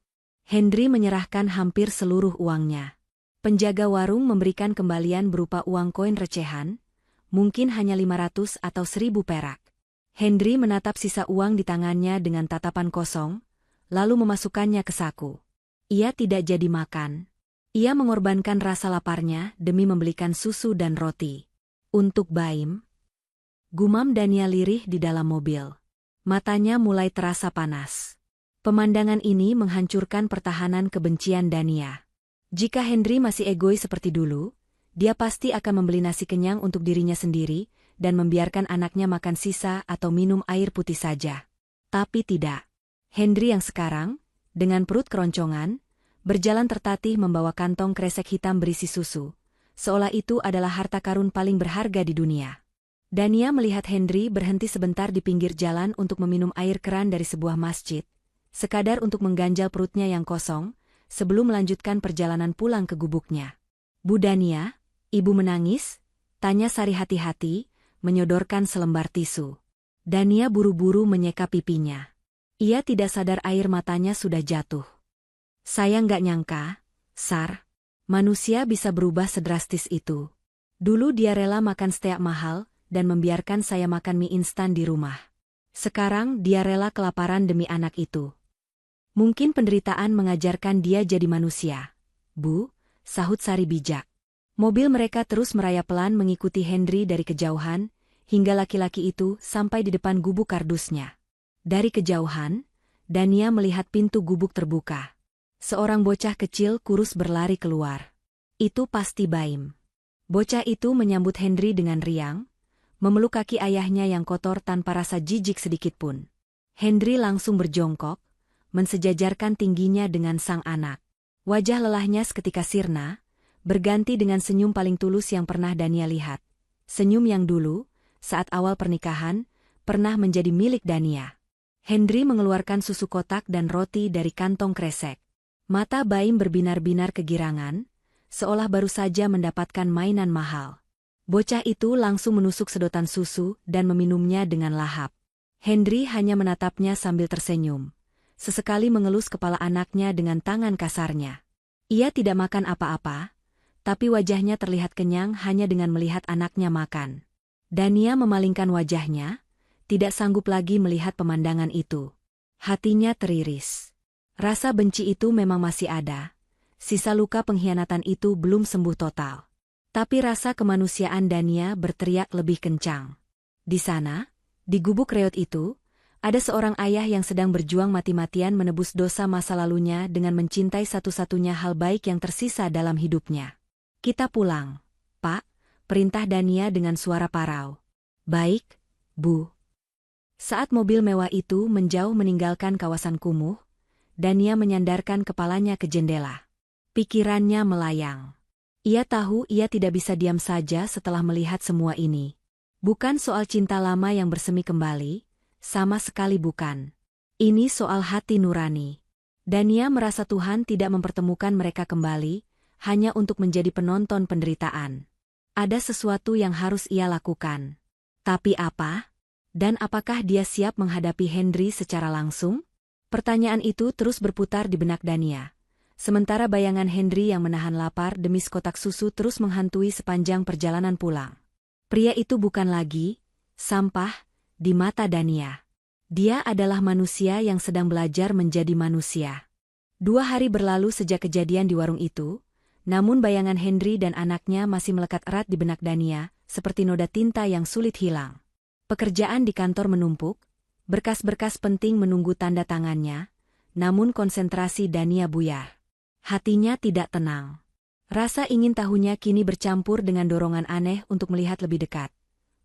Henry menyerahkan hampir seluruh uangnya. Penjaga warung memberikan kembalian berupa uang koin recehan, mungkin hanya 500 atau 1.000 perak. Henry menatap sisa uang di tangannya dengan tatapan kosong, lalu memasukkannya ke saku. Ia tidak jadi makan. Ia mengorbankan rasa laparnya demi membelikan susu dan roti. "Untuk Baim," gumam Dania lirih di dalam mobil. Matanya mulai terasa panas. Pemandangan ini menghancurkan pertahanan kebencian Dania. Jika Henry masih egois seperti dulu, dia pasti akan membeli nasi kenyang untuk dirinya sendiri, dan membiarkan anaknya makan sisa atau minum air putih saja. Tapi tidak. Henry yang sekarang, dengan perut keroncongan, berjalan tertatih membawa kantong kresek hitam berisi susu, seolah itu adalah harta karun paling berharga di dunia. Dania melihat Henry berhenti sebentar di pinggir jalan untuk meminum air keran dari sebuah masjid, sekadar untuk mengganjal perutnya yang kosong, sebelum melanjutkan perjalanan pulang ke gubuknya. "Bu Dania, Ibu menangis?" tanya Sari hati-hati, menyodorkan selembar tisu. Dania buru-buru menyeka pipinya. Ia tidak sadar air matanya sudah jatuh. "Saya nggak nyangka, Sar, manusia bisa berubah sedrastis itu. Dulu dia rela makan steak mahal, dan membiarkan saya makan mie instan di rumah. Sekarang dia rela kelaparan demi anak itu. Mungkin penderitaan mengajarkan dia jadi manusia." "Bu," sahut Sari bijak. Mobil mereka terus merayap pelan mengikuti Henry dari kejauhan, hingga laki-laki itu sampai di depan gubuk kardusnya. Dari kejauhan, Dania melihat pintu gubuk terbuka. Seorang bocah kecil kurus berlari keluar. Itu pasti Baim. Bocah itu menyambut Henry dengan riang, memeluk kaki ayahnya yang kotor tanpa rasa jijik sedikitpun. Henry langsung berjongkok, mensejajarkan tingginya dengan sang anak. Wajah lelahnya seketika sirna, berganti dengan senyum paling tulus yang pernah Dania lihat. Senyum yang dulu, saat awal pernikahan, pernah menjadi milik Dania. Henry mengeluarkan susu kotak dan roti dari kantong kresek. Mata Baim berbinar-binar kegirangan, seolah baru saja mendapatkan mainan mahal. Bocah itu langsung menusuk sedotan susu dan meminumnya dengan lahap. Henry hanya menatapnya sambil tersenyum. Sesekali mengelus kepala anaknya dengan tangan kasarnya. Ia tidak makan apa-apa, tapi wajahnya terlihat kenyang hanya dengan melihat anaknya makan. Dania memalingkan wajahnya, tidak sanggup lagi melihat pemandangan itu. Hatinya teriris. Rasa benci itu memang masih ada. Sisa luka pengkhianatan itu belum sembuh total. Tapi rasa kemanusiaan Dania berteriak lebih kencang. Di sana, di gubuk reot itu, ada seorang ayah yang sedang berjuang mati-matian menebus dosa masa lalunya dengan mencintai satu-satunya hal baik yang tersisa dalam hidupnya. Kita pulang, Pak, perintah Dania dengan suara parau. Baik, Bu. Saat mobil mewah itu menjauh meninggalkan kawasan kumuh, Dania menyandarkan kepalanya ke jendela. Pikirannya melayang. Ia tahu ia tidak bisa diam saja setelah melihat semua ini. Bukan soal cinta lama yang bersemi kembali, sama sekali bukan. Ini soal hati nurani. Dania merasa Tuhan tidak mempertemukan mereka kembali, hanya untuk menjadi penonton penderitaan. Ada sesuatu yang harus ia lakukan. Tapi apa? Dan apakah dia siap menghadapi Henry secara langsung? Pertanyaan itu terus berputar di benak Dania. Sementara bayangan Henry yang menahan lapar demi sekotak susu terus menghantui sepanjang perjalanan pulang. Pria itu bukan lagi sampah di mata Dania. Dia adalah manusia yang sedang belajar menjadi manusia. 2 hari berlalu sejak kejadian di warung itu, namun bayangan Henry dan anaknya masih melekat erat di benak Dania, seperti noda tinta yang sulit hilang. Pekerjaan di kantor menumpuk, berkas-berkas penting menunggu tanda tangannya, namun konsentrasi Dania buyar. Hatinya tidak tenang. Rasa ingin tahunya kini bercampur dengan dorongan aneh untuk melihat lebih dekat.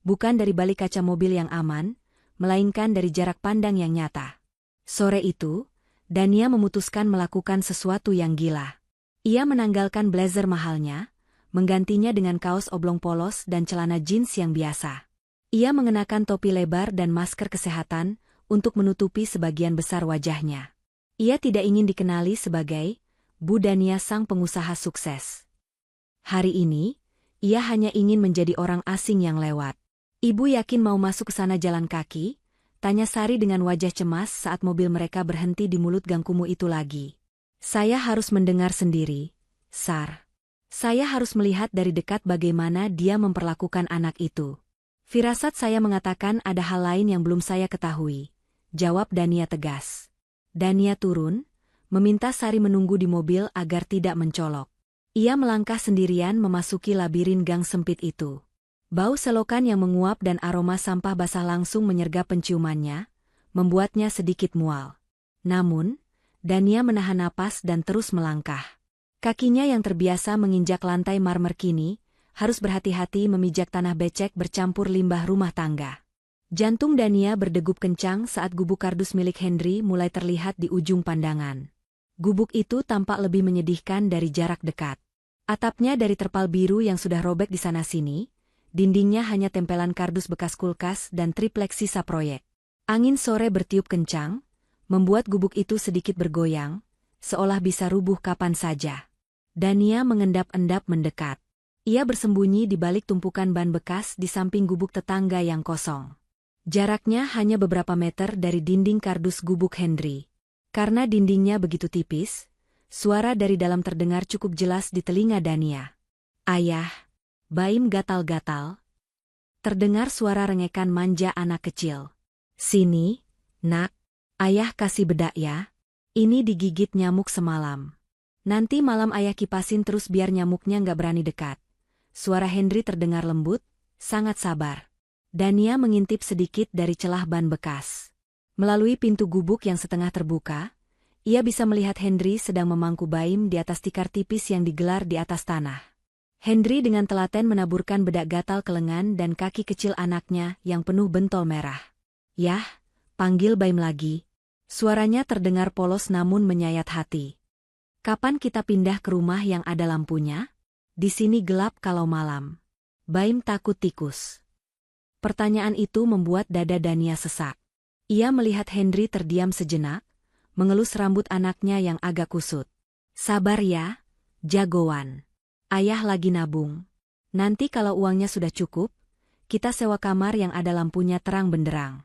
Bukan dari balik kaca mobil yang aman, melainkan dari jarak pandang yang nyata. Sore itu, Dania memutuskan melakukan sesuatu yang gila. Ia menanggalkan blazer mahalnya, menggantinya dengan kaos oblong polos dan celana jeans yang biasa. Ia mengenakan topi lebar dan masker kesehatan untuk menutupi sebagian besar wajahnya. Ia tidak ingin dikenali sebagai Bu Dania sang pengusaha sukses. Hari ini, ia hanya ingin menjadi orang asing yang lewat. Ibu yakin mau masuk ke sana jalan kaki? Tanya Sari dengan wajah cemas saat mobil mereka berhenti di mulut gang kumuh itu lagi. Saya harus mendengar sendiri, Sar. Saya harus melihat dari dekat bagaimana dia memperlakukan anak itu. Firasat saya mengatakan ada hal lain yang belum saya ketahui, jawab Dania tegas. Dania turun, meminta Sari menunggu di mobil agar tidak mencolok. Ia melangkah sendirian memasuki labirin gang sempit itu. Bau selokan yang menguap dan aroma sampah basah langsung menyergap penciumannya, membuatnya sedikit mual. Namun, Dania menahan napas dan terus melangkah. Kakinya yang terbiasa menginjak lantai marmer kini, harus berhati-hati memijak tanah becek bercampur limbah rumah tangga. Jantung Dania berdegup kencang saat gubuk kardus milik Henry mulai terlihat di ujung pandangan. Gubuk itu tampak lebih menyedihkan dari jarak dekat. Atapnya dari terpal biru yang sudah robek di sana-sini, dindingnya hanya tempelan kardus bekas kulkas dan triplek sisa proyek. Angin sore bertiup kencang, membuat gubuk itu sedikit bergoyang, seolah bisa rubuh kapan saja. Dania mengendap-endap mendekat. Ia bersembunyi di balik tumpukan ban bekas di samping gubuk tetangga yang kosong. Jaraknya hanya beberapa meter dari dinding kardus gubuk Henry. Karena dindingnya begitu tipis, suara dari dalam terdengar cukup jelas di telinga Dania. Ayah, Baim gatal-gatal. Terdengar suara rengekan manja anak kecil. Sini, nak, ayah kasih bedak ya. Ini digigit nyamuk semalam. Nanti malam ayah kipasin terus biar nyamuknya nggak berani dekat. Suara Henry terdengar lembut, sangat sabar. Dania mengintip sedikit dari celah ban bekas. Melalui pintu gubuk yang setengah terbuka, ia bisa melihat Henry sedang memangku Baim di atas tikar tipis yang digelar di atas tanah. Henry dengan telaten menaburkan bedak gatal ke lengan dan kaki kecil anaknya yang penuh bentol merah. Yah, panggil Baim lagi. Suaranya terdengar polos namun menyayat hati. Kapan kita pindah ke rumah yang ada lampunya? Di sini gelap kalau malam. Baim takut tikus. Pertanyaan itu membuat dada Dania sesak. Ia melihat Henry terdiam sejenak, mengelus rambut anaknya yang agak kusut. Sabar ya, jagoan. Ayah lagi nabung. Nanti kalau uangnya sudah cukup, kita sewa kamar yang ada lampunya terang benderang.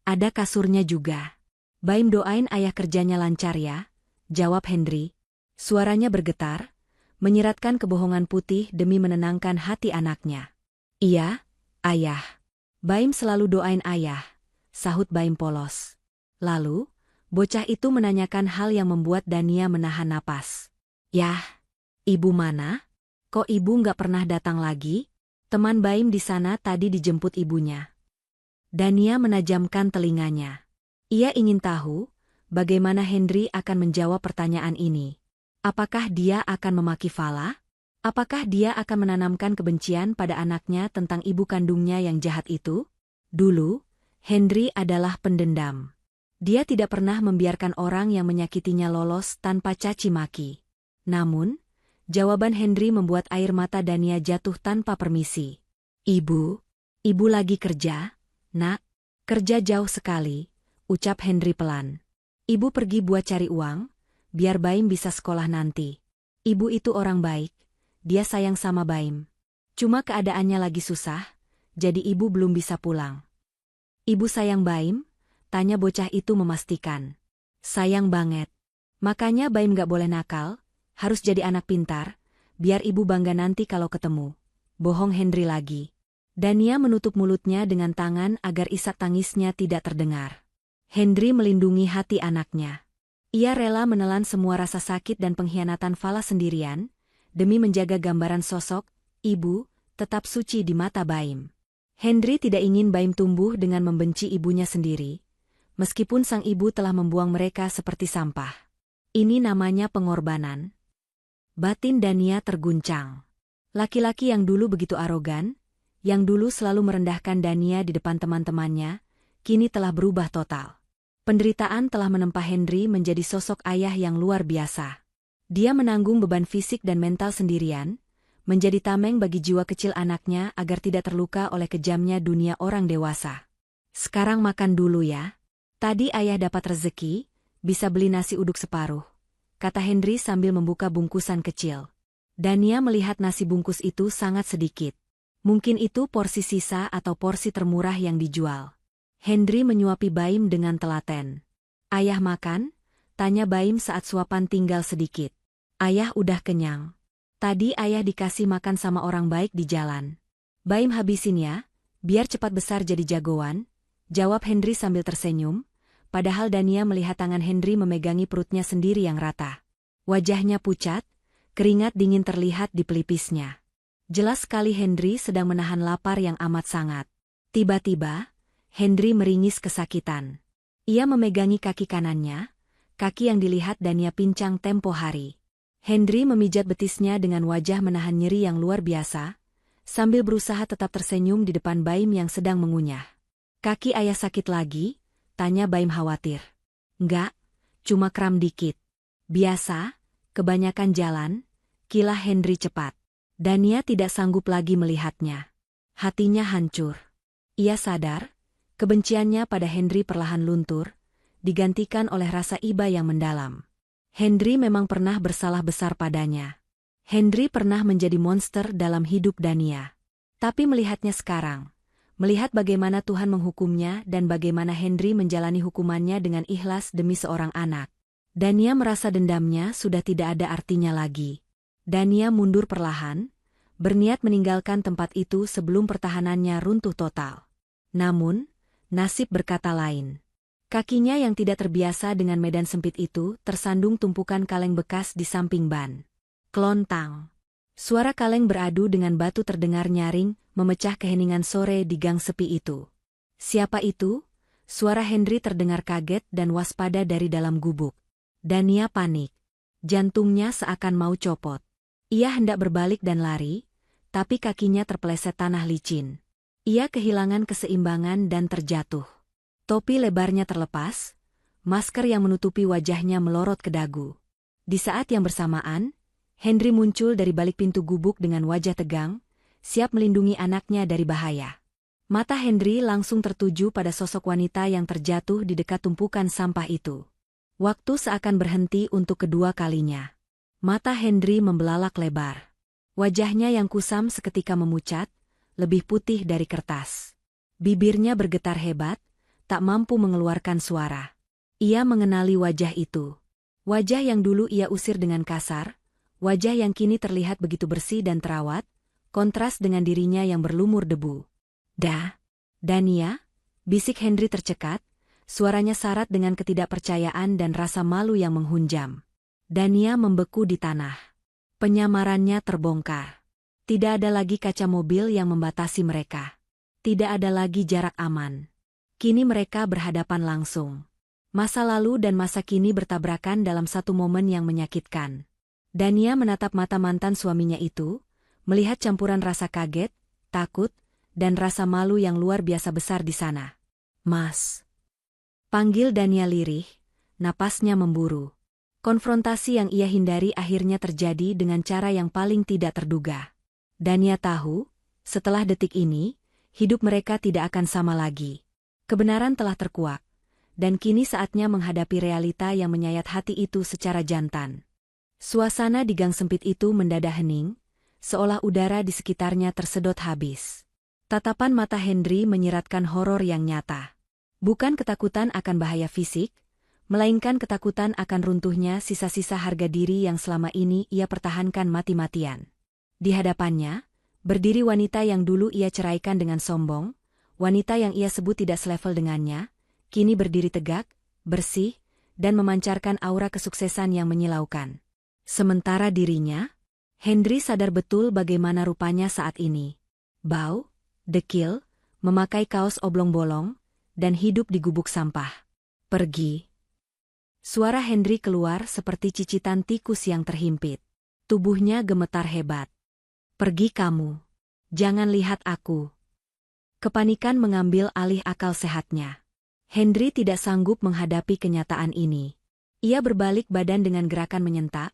Ada kasurnya juga. Baim doain ayah kerjanya lancar ya, jawab Henry. Suaranya bergetar, menyiratkan kebohongan putih demi menenangkan hati anaknya. Iya, ayah. Baim selalu doain ayah, sahut Baim polos. Lalu, bocah itu menanyakan hal yang membuat Dania menahan napas. Yah, ibu mana? Kok ibu nggak pernah datang lagi? Teman Baim di sana tadi dijemput ibunya. Dania menajamkan telinganya. Ia ingin tahu bagaimana Henry akan menjawab pertanyaan ini. Apakah dia akan memaki Vala? Apakah dia akan menanamkan kebencian pada anaknya tentang ibu kandungnya yang jahat itu? Dulu, Henry adalah pendendam. Dia tidak pernah membiarkan orang yang menyakitinya lolos tanpa caci maki. Namun, jawaban Henry membuat air mata Dania jatuh tanpa permisi. Ibu lagi kerja? Nak, kerja jauh sekali, ucap Henry pelan. Ibu pergi buat cari uang, biar Baim bisa sekolah nanti. Ibu itu orang baik, dia sayang sama Baim. Cuma keadaannya lagi susah, jadi ibu belum bisa pulang. Ibu sayang Baim? Tanya bocah itu memastikan. Sayang banget. Makanya Baim gak boleh nakal, harus jadi anak pintar, biar ibu bangga nanti kalau ketemu. Bohong Henry lagi. Dania menutup mulutnya dengan tangan agar isak tangisnya tidak terdengar. Henry melindungi hati anaknya. Ia rela menelan semua rasa sakit dan pengkhianatan Vala sendirian, demi menjaga gambaran sosok ibu tetap suci di mata Baim. Henry tidak ingin Baim tumbuh dengan membenci ibunya sendiri, meskipun sang ibu telah membuang mereka seperti sampah. Ini namanya pengorbanan. Batin Dania terguncang. Laki-laki yang dulu begitu arogan, yang dulu selalu merendahkan Dania di depan teman-temannya, kini telah berubah total. Penderitaan telah menempa Henry menjadi sosok ayah yang luar biasa. Dia menanggung beban fisik dan mental sendirian, menjadi tameng bagi jiwa kecil anaknya agar tidak terluka oleh kejamnya dunia orang dewasa. Sekarang makan dulu ya. Tadi ayah dapat rezeki, bisa beli nasi uduk separuh, kata Henry sambil membuka bungkusan kecil. Dania melihat nasi bungkus itu sangat sedikit. Mungkin itu porsi sisa atau porsi termurah yang dijual. Henry menyuapi Baim dengan telaten. Ayah makan? Tanya Baim saat suapan tinggal sedikit. Ayah udah kenyang. Tadi ayah dikasih makan sama orang baik di jalan. Baim habisin ya, biar cepat besar jadi jagoan, jawab Henry sambil tersenyum, padahal Dania melihat tangan Henry memegangi perutnya sendiri yang rata. Wajahnya pucat, keringat dingin terlihat di pelipisnya. Jelas sekali Henry sedang menahan lapar yang amat sangat. Tiba-tiba, Henry meringis kesakitan. Ia memegangi kaki kanannya, kaki yang dilihat Dania pincang tempo hari. Henry memijat betisnya dengan wajah menahan nyeri yang luar biasa, sambil berusaha tetap tersenyum di depan Baim yang sedang mengunyah. Kaki ayah sakit lagi? Tanya Baim khawatir. Enggak, cuma kram dikit. Biasa, kebanyakan jalan, kilah Henry cepat. Dania tidak sanggup lagi melihatnya. Hatinya hancur. Ia sadar, kebenciannya pada Henry perlahan luntur, digantikan oleh rasa iba yang mendalam. Henry memang pernah bersalah besar padanya. Henry pernah menjadi monster dalam hidup Dania. Tapi melihatnya sekarang, melihat bagaimana Tuhan menghukumnya dan bagaimana Henry menjalani hukumannya dengan ikhlas demi seorang anak, Dania merasa dendamnya sudah tidak ada artinya lagi. Dania mundur perlahan, berniat meninggalkan tempat itu sebelum pertahanannya runtuh total. Namun, nasib berkata lain. Kakinya yang tidak terbiasa dengan medan sempit itu tersandung tumpukan kaleng bekas di samping ban. Klontang. Suara kaleng beradu dengan batu terdengar nyaring, memecah keheningan sore di gang sepi itu. Siapa itu? Suara Henry terdengar kaget dan waspada dari dalam gubuk. Dania panik. Jantungnya seakan mau copot. Ia hendak berbalik dan lari, tapi kakinya terpeleset tanah licin. Ia kehilangan keseimbangan dan terjatuh. Topi lebarnya terlepas, masker yang menutupi wajahnya melorot ke dagu. Di saat yang bersamaan, Henry muncul dari balik pintu gubuk dengan wajah tegang, siap melindungi anaknya dari bahaya. Mata Henry langsung tertuju pada sosok wanita yang terjatuh di dekat tumpukan sampah itu. Waktu seakan berhenti untuk kedua kalinya. Mata Henry membelalak lebar. Wajahnya yang kusam seketika memucat, lebih putih dari kertas. Bibirnya bergetar hebat, tak mampu mengeluarkan suara. Ia mengenali wajah itu. Wajah yang dulu ia usir dengan kasar, wajah yang kini terlihat begitu bersih dan terawat, kontras dengan dirinya yang berlumur debu. Dania, bisik Henry tercekat, suaranya syarat dengan ketidakpercayaan dan rasa malu yang menghunjam. Dania membeku di tanah. Penyamarannya terbongkar. Tidak ada lagi kaca mobil yang membatasi mereka. Tidak ada lagi jarak aman. Kini mereka berhadapan langsung. Masa lalu dan masa kini bertabrakan dalam satu momen yang menyakitkan. Dania menatap mata mantan suaminya itu, melihat campuran rasa kaget, takut, dan rasa malu yang luar biasa besar di sana. "Mas." Panggil Dania lirih, napasnya memburu. Konfrontasi yang ia hindari akhirnya terjadi dengan cara yang paling tidak terduga. Dania tahu, setelah detik ini, hidup mereka tidak akan sama lagi. Kebenaran telah terkuak, dan kini saatnya menghadapi realita yang menyayat hati itu secara jantan. Suasana di gang sempit itu mendadak hening, seolah udara di sekitarnya tersedot habis. Tatapan mata Henry menyiratkan horor yang nyata. Bukan ketakutan akan bahaya fisik, melainkan ketakutan akan runtuhnya sisa-sisa harga diri yang selama ini ia pertahankan mati-matian. Di hadapannya, berdiri wanita yang dulu ia ceraikan dengan sombong, wanita yang ia sebut tidak selevel dengannya, kini berdiri tegak, bersih, dan memancarkan aura kesuksesan yang menyilaukan. Sementara dirinya, Henry sadar betul bagaimana rupanya saat ini. Bau, dekil, memakai kaos oblong-bolong, dan hidup di gubuk sampah. "Pergi." Suara Henry keluar seperti cicitan tikus yang terhimpit. Tubuhnya gemetar hebat. "Pergi kamu. Jangan lihat aku." Kepanikan mengambil alih akal sehatnya. Henry tidak sanggup menghadapi kenyataan ini. Ia berbalik badan dengan gerakan menyentak,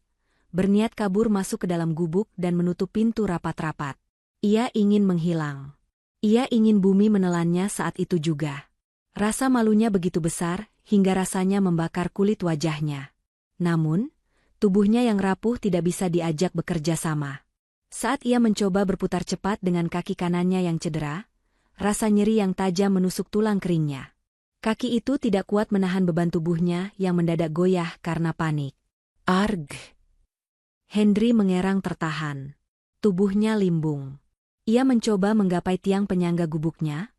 berniat kabur masuk ke dalam gubuk dan menutup pintu rapat-rapat. Ia ingin menghilang. Ia ingin bumi menelannya saat itu juga. Rasa malunya begitu besar, hingga rasanya membakar kulit wajahnya. Namun, tubuhnya yang rapuh tidak bisa diajak bekerja sama. Saat ia mencoba berputar cepat dengan kaki kanannya yang cedera, rasa nyeri yang tajam menusuk tulang keringnya. Kaki itu tidak kuat menahan beban tubuhnya yang mendadak goyah karena panik. "Arg!" Henry mengerang tertahan. Tubuhnya limbung. Ia mencoba menggapai tiang penyangga gubuknya,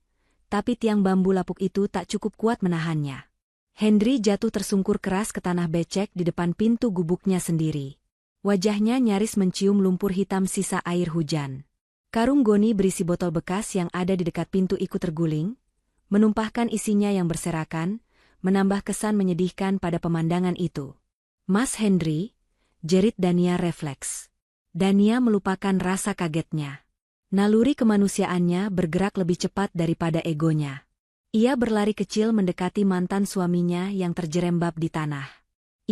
tapi tiang bambu lapuk itu tak cukup kuat menahannya. Henry jatuh tersungkur keras ke tanah becek di depan pintu gubuknya sendiri. Wajahnya nyaris mencium lumpur hitam sisa air hujan. Karung goni berisi botol bekas yang ada di dekat pintu ikut terguling, menumpahkan isinya yang berserakan, menambah kesan menyedihkan pada pemandangan itu. "Mas Henry," jerit Dania refleks. Dania melupakan rasa kagetnya. Naluri kemanusiaannya bergerak lebih cepat daripada egonya. Ia berlari kecil mendekati mantan suaminya yang terjerembab di tanah.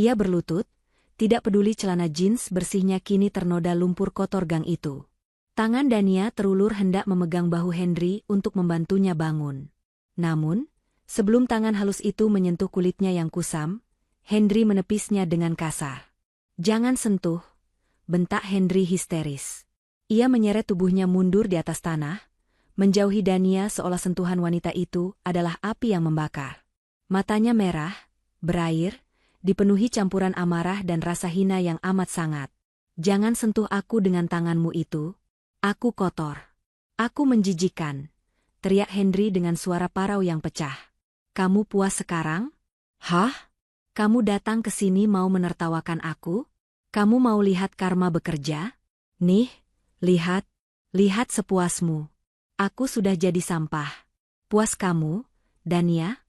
Ia berlutut, tidak peduli celana jeans bersihnya kini ternoda lumpur kotor gang itu. Tangan Dania terulur hendak memegang bahu Henry untuk membantunya bangun. Namun, sebelum tangan halus itu menyentuh kulitnya yang kusam, Henry menepisnya dengan kasar. "Jangan sentuh," bentak Henry histeris. Ia menyeret tubuhnya mundur di atas tanah, menjauhi Dania seolah sentuhan wanita itu adalah api yang membakar. Matanya merah, berair, dipenuhi campuran amarah dan rasa hina yang amat sangat. "Jangan sentuh aku dengan tanganmu itu. Aku kotor. Aku menjijikan," teriak Henry dengan suara parau yang pecah. "Kamu puas sekarang? Hah? Kamu datang ke sini mau menertawakan aku? Kamu mau lihat karma bekerja? Nih, lihat sepuasmu. Aku sudah jadi sampah. Puas kamu, Dania?"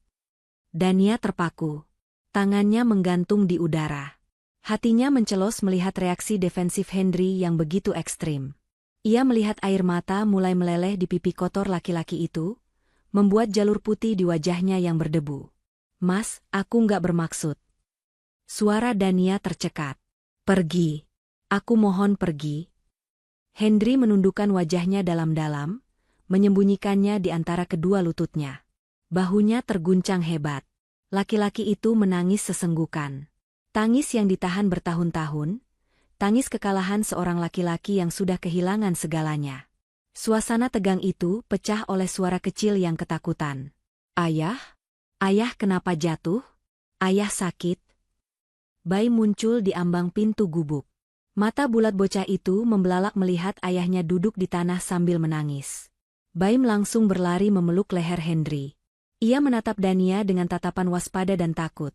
Dania terpaku. Tangannya menggantung di udara. Hatinya mencelos melihat reaksi defensif Henry yang begitu ekstrim. Ia melihat air mata mulai meleleh di pipi kotor laki-laki itu, membuat jalur putih di wajahnya yang berdebu. "Mas, aku nggak bermaksud." Suara Dania tercekat. "Pergi. Aku mohon pergi." Henry menundukkan wajahnya dalam-dalam, menyembunyikannya di antara kedua lututnya. Bahunya terguncang hebat. Laki-laki itu menangis sesenggukan. Tangis yang ditahan bertahun-tahun, tangis kekalahan seorang laki-laki yang sudah kehilangan segalanya. Suasana tegang itu pecah oleh suara kecil yang ketakutan. "Ayah? Ayah kenapa jatuh? Ayah sakit?" Bayi muncul di ambang pintu gubuk. Mata bulat bocah itu membelalak melihat ayahnya duduk di tanah sambil menangis. Baim langsung berlari memeluk leher Henry. Ia menatap Dania dengan tatapan waspada dan takut,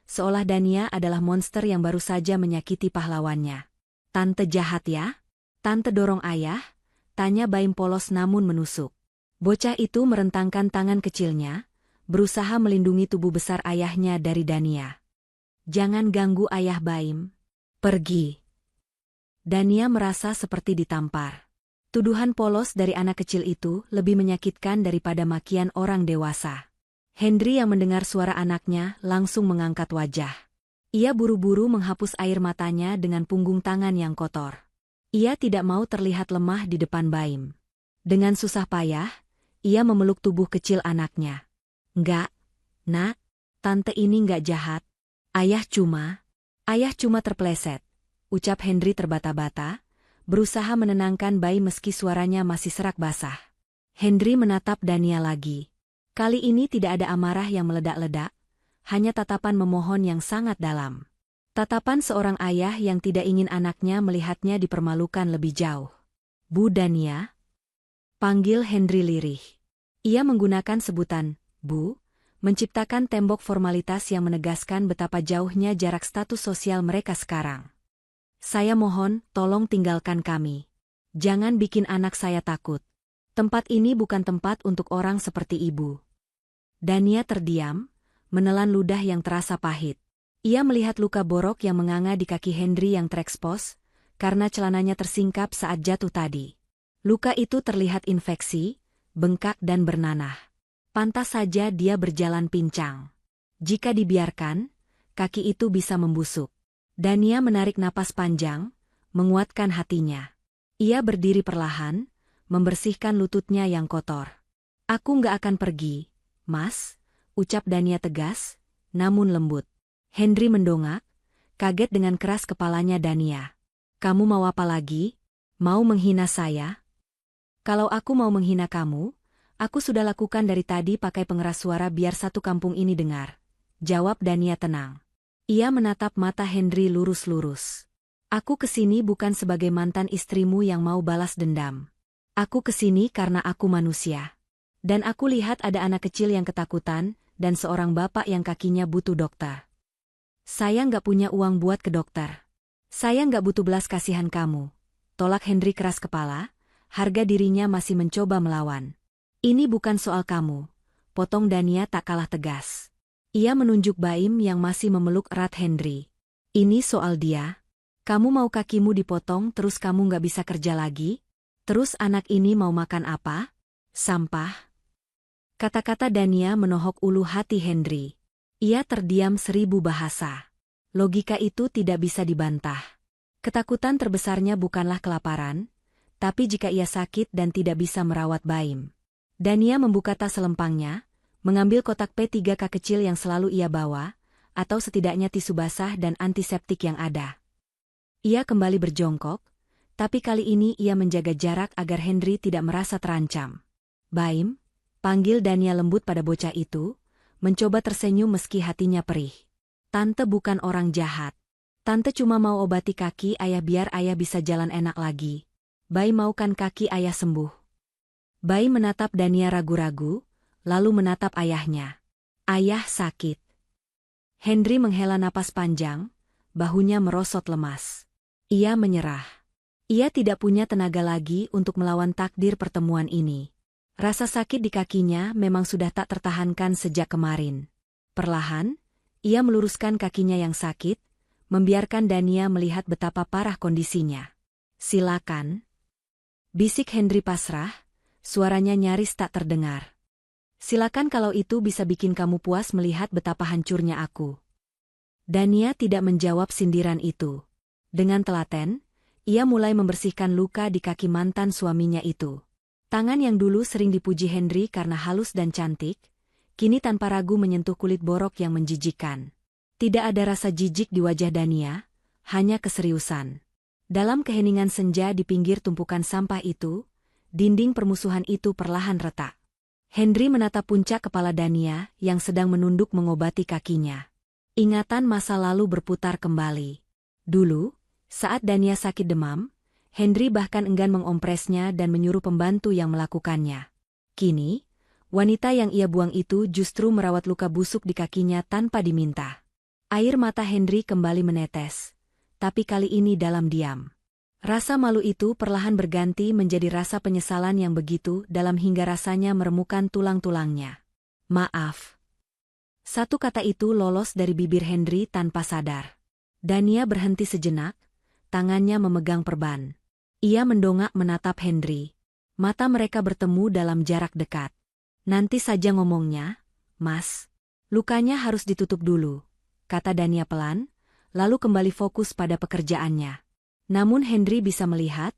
seolah Dania adalah monster yang baru saja menyakiti pahlawannya. "Tante jahat ya? Tante dorong ayah?" tanya Baim polos namun menusuk. Bocah itu merentangkan tangan kecilnya, berusaha melindungi tubuh besar ayahnya dari Dania. "Jangan ganggu ayah Baim. Pergi." Dania merasa seperti ditampar. Tuduhan polos dari anak kecil itu lebih menyakitkan daripada makian orang dewasa. Hendri yang mendengar suara anaknya langsung mengangkat wajah. Ia buru-buru menghapus air matanya dengan punggung tangan yang kotor. Ia tidak mau terlihat lemah di depan Baim. Dengan susah payah, ia memeluk tubuh kecil anaknya. "Enggak, Nak, tante ini enggak jahat. Ayah cuma terpleset," ucap Hendri terbata-bata, berusaha menenangkan Baim meski suaranya masih serak basah. Hendri menatap Dania lagi. Kali ini tidak ada amarah yang meledak-ledak, hanya tatapan memohon yang sangat dalam. Tatapan seorang ayah yang tidak ingin anaknya melihatnya dipermalukan lebih jauh. "Bu Dania?" panggil Hendri lirih. Ia menggunakan sebutan, "Bu," menciptakan tembok formalitas yang menegaskan betapa jauhnya jarak status sosial mereka sekarang. "Saya mohon, tolong tinggalkan kami. Jangan bikin anak saya takut. Tempat ini bukan tempat untuk orang seperti ibu." Dania terdiam, menelan ludah yang terasa pahit. Ia melihat luka borok yang menganga di kaki Hendri yang terekspos, karena celananya tersingkap saat jatuh tadi. Luka itu terlihat infeksi, bengkak dan bernanah. Pantas saja dia berjalan pincang. Jika dibiarkan, kaki itu bisa membusuk. Dania menarik napas panjang, menguatkan hatinya. Ia berdiri perlahan, membersihkan lututnya yang kotor. "Aku nggak akan pergi, Mas," ucap Dania tegas, namun lembut. Hendri mendongak, kaget dengan keras kepalanya Dania. "Kamu mau apa lagi? Mau menghina saya?" "Kalau aku mau menghina kamu, aku sudah lakukan dari tadi pakai pengeras suara biar satu kampung ini dengar," jawab Dania tenang. Ia menatap mata Hendri lurus-lurus. "Aku kesini bukan sebagai mantan istrimu yang mau balas dendam. Aku kesini karena aku manusia. Dan aku lihat ada anak kecil yang ketakutan, dan seorang bapak yang kakinya butuh dokter. Saya nggak punya uang buat ke dokter. Saya nggak butuh belas kasihan kamu," tolak Hendri keras kepala, harga dirinya masih mencoba melawan. "Ini bukan soal kamu," potong Dania tak kalah tegas. Ia menunjuk Baim yang masih memeluk erat Hendri. "Ini soal dia. Kamu mau kakimu dipotong terus kamu nggak bisa kerja lagi? Terus anak ini mau makan apa? Sampah?" Kata-kata Dania menohok ulu hati Hendri. Ia terdiam 1000 bahasa. Logika itu tidak bisa dibantah. Ketakutan terbesarnya bukanlah kelaparan, tapi jika ia sakit dan tidak bisa merawat Baim. Dania membuka tas selempangnya, mengambil kotak P3K kecil yang selalu ia bawa, atau setidaknya tisu basah dan antiseptik yang ada. Ia kembali berjongkok, tapi kali ini ia menjaga jarak agar Hendri tidak merasa terancam. "Baim," panggil Dania lembut pada bocah itu, mencoba tersenyum meski hatinya perih. "Tante bukan orang jahat. Tante cuma mau obati kaki ayah biar ayah bisa jalan enak lagi. Baim mau kan kaki ayah sembuh?" Baim menatap Dania ragu-ragu, lalu menatap ayahnya. "Ayah sakit." Hendri menghela napas panjang, bahunya merosot lemas. Ia menyerah. Ia tidak punya tenaga lagi untuk melawan takdir pertemuan ini. Rasa sakit di kakinya memang sudah tak tertahankan sejak kemarin. Perlahan, ia meluruskan kakinya yang sakit, membiarkan Dania melihat betapa parah kondisinya. "Silakan," bisik Hendri pasrah, suaranya nyaris tak terdengar. "Silakan kalau itu bisa bikin kamu puas melihat betapa hancurnya aku." Dania tidak menjawab sindiran itu. Dengan telaten, ia mulai membersihkan luka di kaki mantan suaminya itu. Tangan yang dulu sering dipuji Hendri karena halus dan cantik, kini tanpa ragu menyentuh kulit borok yang menjijikkan. Tidak ada rasa jijik di wajah Dania, hanya keseriusan. Dalam keheningan senja di pinggir tumpukan sampah itu, dinding permusuhan itu perlahan retak. Hendri menatap puncak kepala Dania yang sedang menunduk mengobati kakinya. Ingatan masa lalu berputar kembali. Dulu, saat Dania sakit demam, Hendri bahkan enggan mengompresnya dan menyuruh pembantu yang melakukannya. Kini, wanita yang ia buang itu justru merawat luka busuk di kakinya tanpa diminta. Air mata Hendri kembali menetes, tapi kali ini dalam diam. Rasa malu itu perlahan berganti menjadi rasa penyesalan yang begitu dalam hingga rasanya meremukan tulang-tulangnya. "Maaf," Satu kata itu lolos dari bibir Henry tanpa sadar. Dania berhenti sejenak, tangannya memegang perban. Ia mendongak menatap Henry. Mata mereka bertemu dalam jarak dekat. Nanti saja ngomongnya, Mas. Lukanya harus ditutup dulu, kata Dania pelan, lalu kembali fokus pada pekerjaannya. Namun Henry bisa melihat,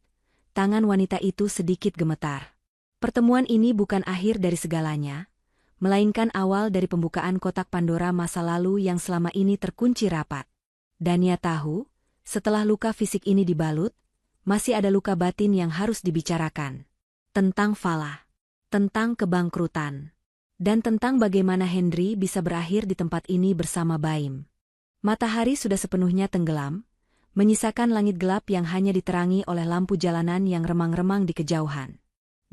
tangan wanita itu sedikit gemetar. Pertemuan ini bukan akhir dari segalanya, melainkan awal dari pembukaan kotak Pandora masa lalu yang selama ini terkunci rapat. Dania tahu, setelah luka fisik ini dibalut, masih ada luka batin yang harus dibicarakan. Tentang Fala, tentang kebangkrutan, dan tentang bagaimana Henry bisa berakhir di tempat ini bersama Baim. Matahari sudah sepenuhnya tenggelam, menyisakan langit gelap yang hanya diterangi oleh lampu jalanan yang remang-remang di kejauhan.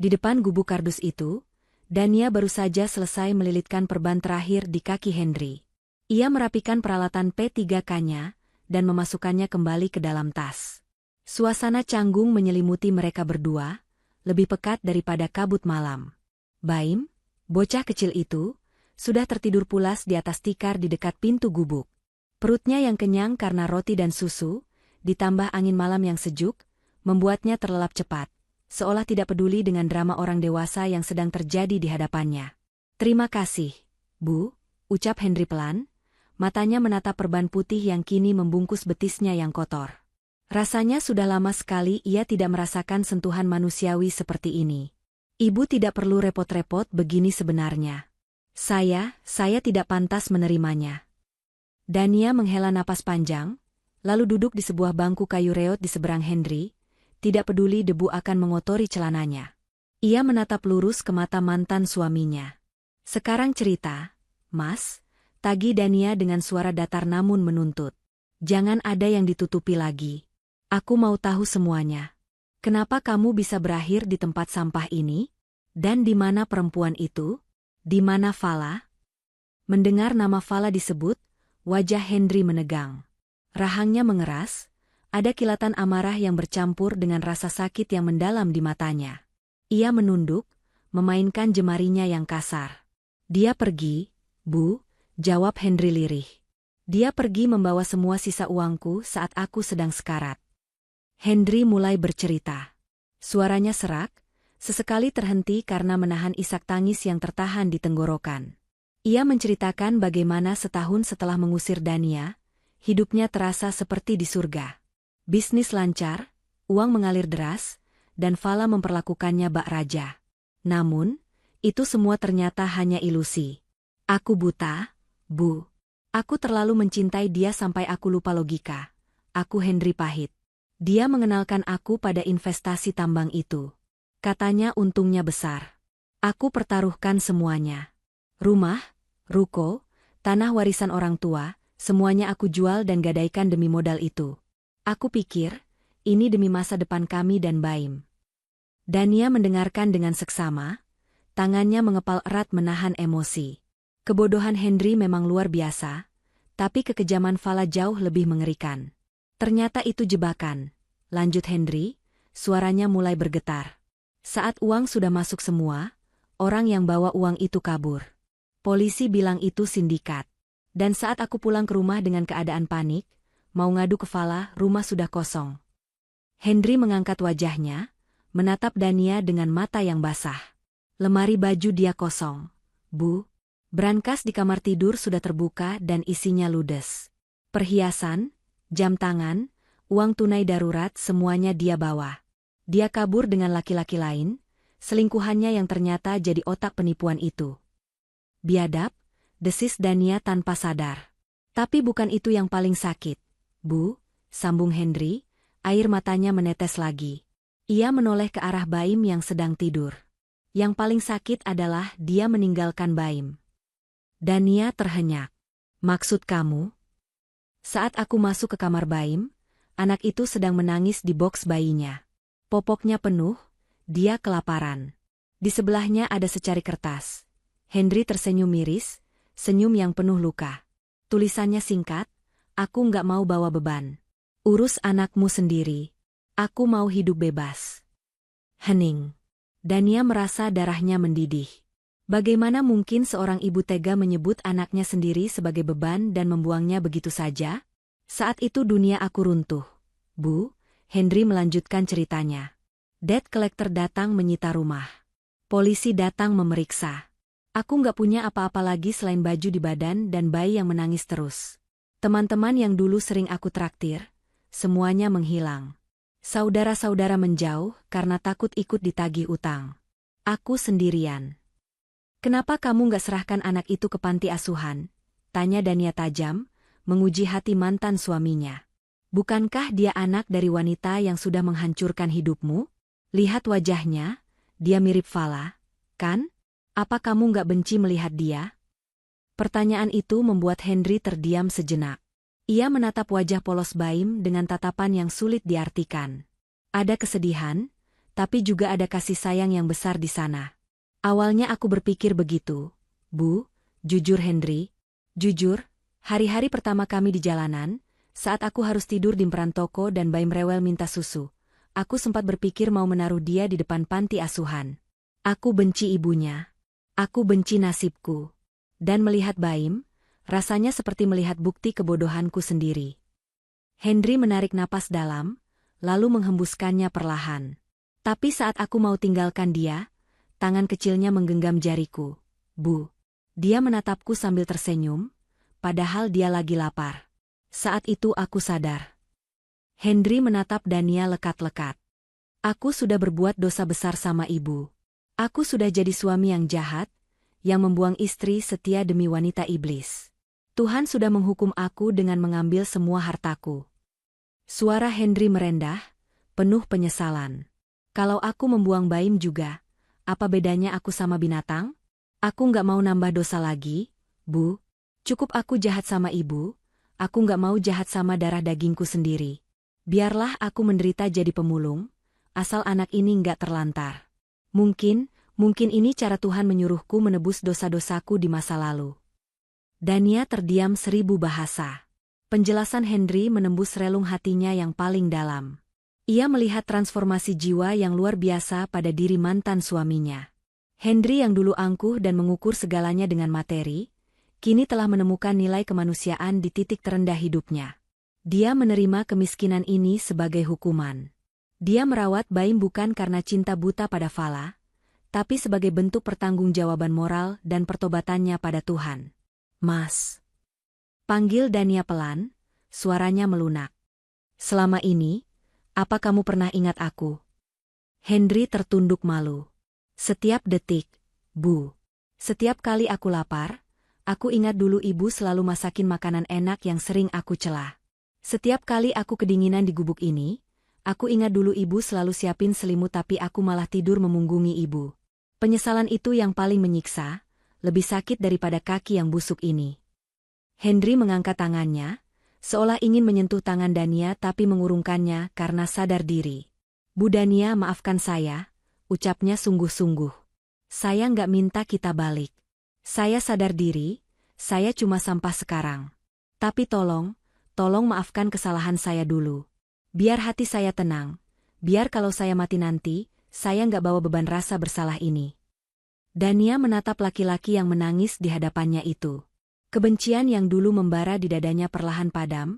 Di depan gubuk kardus itu, Dania baru saja selesai melilitkan perban terakhir di kaki Henry. Ia merapikan peralatan P3K-nya dan memasukkannya kembali ke dalam tas. Suasana canggung menyelimuti mereka berdua, lebih pekat daripada kabut malam. Baim, bocah kecil itu, sudah tertidur pulas di atas tikar di dekat pintu gubuk. Perutnya yang kenyang karena roti dan susu, ditambah angin malam yang sejuk, membuatnya terlelap cepat, seolah tidak peduli dengan drama orang dewasa yang sedang terjadi di hadapannya. Terima kasih, Bu, ucap Henry pelan, matanya menatap perban putih yang kini membungkus betisnya yang kotor. Rasanya sudah lama sekali ia tidak merasakan sentuhan manusiawi seperti ini. Ibu tidak perlu repot-repot begini sebenarnya. Saya tidak pantas menerimanya. Dania menghela napas panjang, lalu duduk di sebuah bangku kayu reot di seberang Henry, tidak peduli debu akan mengotori celananya. Ia menatap lurus ke mata mantan suaminya. Sekarang cerita, Mas, tagih Dania dengan suara datar namun menuntut. Jangan ada yang ditutupi lagi. Aku mau tahu semuanya. Kenapa kamu bisa berakhir di tempat sampah ini? Dan di mana perempuan itu? Di mana Fala? Mendengar nama Fala disebut, wajah Henry menegang. Rahangnya mengeras, ada kilatan amarah yang bercampur dengan rasa sakit yang mendalam di matanya. Ia menunduk, memainkan jemarinya yang kasar. Dia pergi, Bu, jawab Henry lirih. Dia pergi membawa semua sisa uangku saat aku sedang sekarat. Henry mulai bercerita. Suaranya serak, sesekali terhenti karena menahan isak tangis yang tertahan di tenggorokan. Ia menceritakan bagaimana setahun setelah mengusir Dania, hidupnya terasa seperti di surga. Bisnis lancar, uang mengalir deras, dan Fala memperlakukannya bak raja. Namun, itu semua ternyata hanya ilusi. Aku buta, Bu. Aku terlalu mencintai dia sampai aku lupa logika. Aku Henry pahit. Dia mengenalkan aku pada investasi tambang itu. Katanya untungnya besar. Aku pertaruhkan semuanya. Rumah, ruko, tanah warisan orang tua, semuanya aku jual dan gadaikan demi modal itu. Aku pikir, ini demi masa depan kami dan Baim. Dania mendengarkan dengan seksama, tangannya mengepal erat menahan emosi. Kebodohan Henry memang luar biasa, tapi kekejaman Fala jauh lebih mengerikan. Ternyata itu jebakan, lanjut Henry, suaranya mulai bergetar. Saat uang sudah masuk semua, orang yang bawa uang itu kabur. Polisi bilang itu sindikat. Dan saat aku pulang ke rumah dengan keadaan panik, mau ngadu ke Fala, rumah sudah kosong. Henry mengangkat wajahnya, menatap Dania dengan mata yang basah. Lemari baju dia kosong. Bu, brankas di kamar tidur sudah terbuka dan isinya ludes. Perhiasan, jam tangan, uang tunai darurat semuanya dia bawa. Dia kabur dengan laki-laki lain, selingkuhannya yang ternyata jadi otak penipuan itu. Biadab, desis Dania tanpa sadar. Tapi bukan itu yang paling sakit. Bu, sambung Henry, air matanya menetes lagi. Ia menoleh ke arah Baim yang sedang tidur. Yang paling sakit adalah dia meninggalkan Baim. Dania terhenyak. Maksud kamu? Saat aku masuk ke kamar Baim, anak itu sedang menangis di boks bayinya. Popoknya penuh, dia kelaparan. Di sebelahnya ada secari kertas. Henry tersenyum miris, senyum yang penuh luka. Tulisannya singkat, aku nggak mau bawa beban. Urus anakmu sendiri. Aku mau hidup bebas. Hening. Dania merasa darahnya mendidih. Bagaimana mungkin seorang ibu tega menyebut anaknya sendiri sebagai beban dan membuangnya begitu saja? Saat itu dunia aku runtuh. Bu, Henry melanjutkan ceritanya. Debt collector datang menyita rumah. Polisi datang memeriksa. Aku nggak punya apa-apa lagi selain baju di badan dan bayi yang menangis terus. Teman-teman yang dulu sering aku traktir, semuanya menghilang. Saudara-saudara menjauh karena takut ikut ditagih utang. Aku sendirian. Kenapa kamu nggak serahkan anak itu ke panti asuhan? Tanya Dania tajam, menguji hati mantan suaminya. Bukankah dia anak dari wanita yang sudah menghancurkan hidupmu? Lihat wajahnya, dia mirip Fala, kan? Apa kamu nggak benci melihat dia? Pertanyaan itu membuat Henry terdiam sejenak. Ia menatap wajah polos Baim dengan tatapan yang sulit diartikan. Ada kesedihan, tapi juga ada kasih sayang yang besar di sana. Awalnya aku berpikir begitu, Bu, jujur Henry. Jujur, hari-hari pertama kami di jalanan, saat aku harus tidur di emperan toko dan Baim rewel minta susu, aku sempat berpikir mau menaruh dia di depan panti asuhan. Aku benci ibunya. Aku benci nasibku. Dan melihat Baim, rasanya seperti melihat bukti kebodohanku sendiri. Henry menarik napas dalam, lalu menghembuskannya perlahan. Tapi saat aku mau tinggalkan dia, tangan kecilnya menggenggam jariku. Bu. Dia menatapku sambil tersenyum, padahal dia lagi lapar. Saat itu aku sadar. Henry menatap Dania lekat-lekat. Aku sudah berbuat dosa besar sama ibu. Aku sudah jadi suami yang jahat, yang membuang istri setia demi wanita iblis. Tuhan sudah menghukum aku dengan mengambil semua hartaku. Suara Henry merendah, penuh penyesalan. Kalau aku membuang Baim juga, apa bedanya aku sama binatang? Aku nggak mau nambah dosa lagi, Bu. Cukup aku jahat sama ibu, aku nggak mau jahat sama darah dagingku sendiri. Biarlah aku menderita jadi pemulung, asal anak ini nggak terlantar. Mungkin ini cara Tuhan menyuruhku menebus dosa-dosaku di masa lalu. Dania terdiam 1000 bahasa. Penjelasan Henry menembus relung hatinya yang paling dalam. Ia melihat transformasi jiwa yang luar biasa pada diri mantan suaminya. Henry yang dulu angkuh dan mengukur segalanya dengan materi, kini telah menemukan nilai kemanusiaan di titik terendah hidupnya. Dia menerima kemiskinan ini sebagai hukuman. Dia merawat Baim bukan karena cinta buta pada Fala, tapi sebagai bentuk pertanggungjawaban moral dan pertobatannya pada Tuhan. Mas. Panggil Dania pelan, suaranya melunak. Selama ini, apa kamu pernah ingat aku? Henry tertunduk malu. Setiap detik, Bu. Setiap kali aku lapar, aku ingat dulu ibu selalu masakin makanan enak yang sering aku celah. Setiap kali aku kedinginan di gubuk ini, aku ingat dulu ibu selalu siapin selimut tapi aku malah tidur memunggungi ibu. Penyesalan itu yang paling menyiksa, lebih sakit daripada kaki yang busuk ini. Henry mengangkat tangannya, seolah ingin menyentuh tangan Dania tapi mengurungkannya karena sadar diri. Bu Dania, maafkan saya, ucapnya sungguh-sungguh. Saya nggak minta kita balik. Saya sadar diri, saya cuma sampah sekarang. Tapi tolong maafkan kesalahan saya dulu. Biar hati saya tenang, biar kalau saya mati nanti, saya nggak bawa beban rasa bersalah ini. Dania menatap laki-laki yang menangis di hadapannya itu. Kebencian yang dulu membara di dadanya perlahan padam,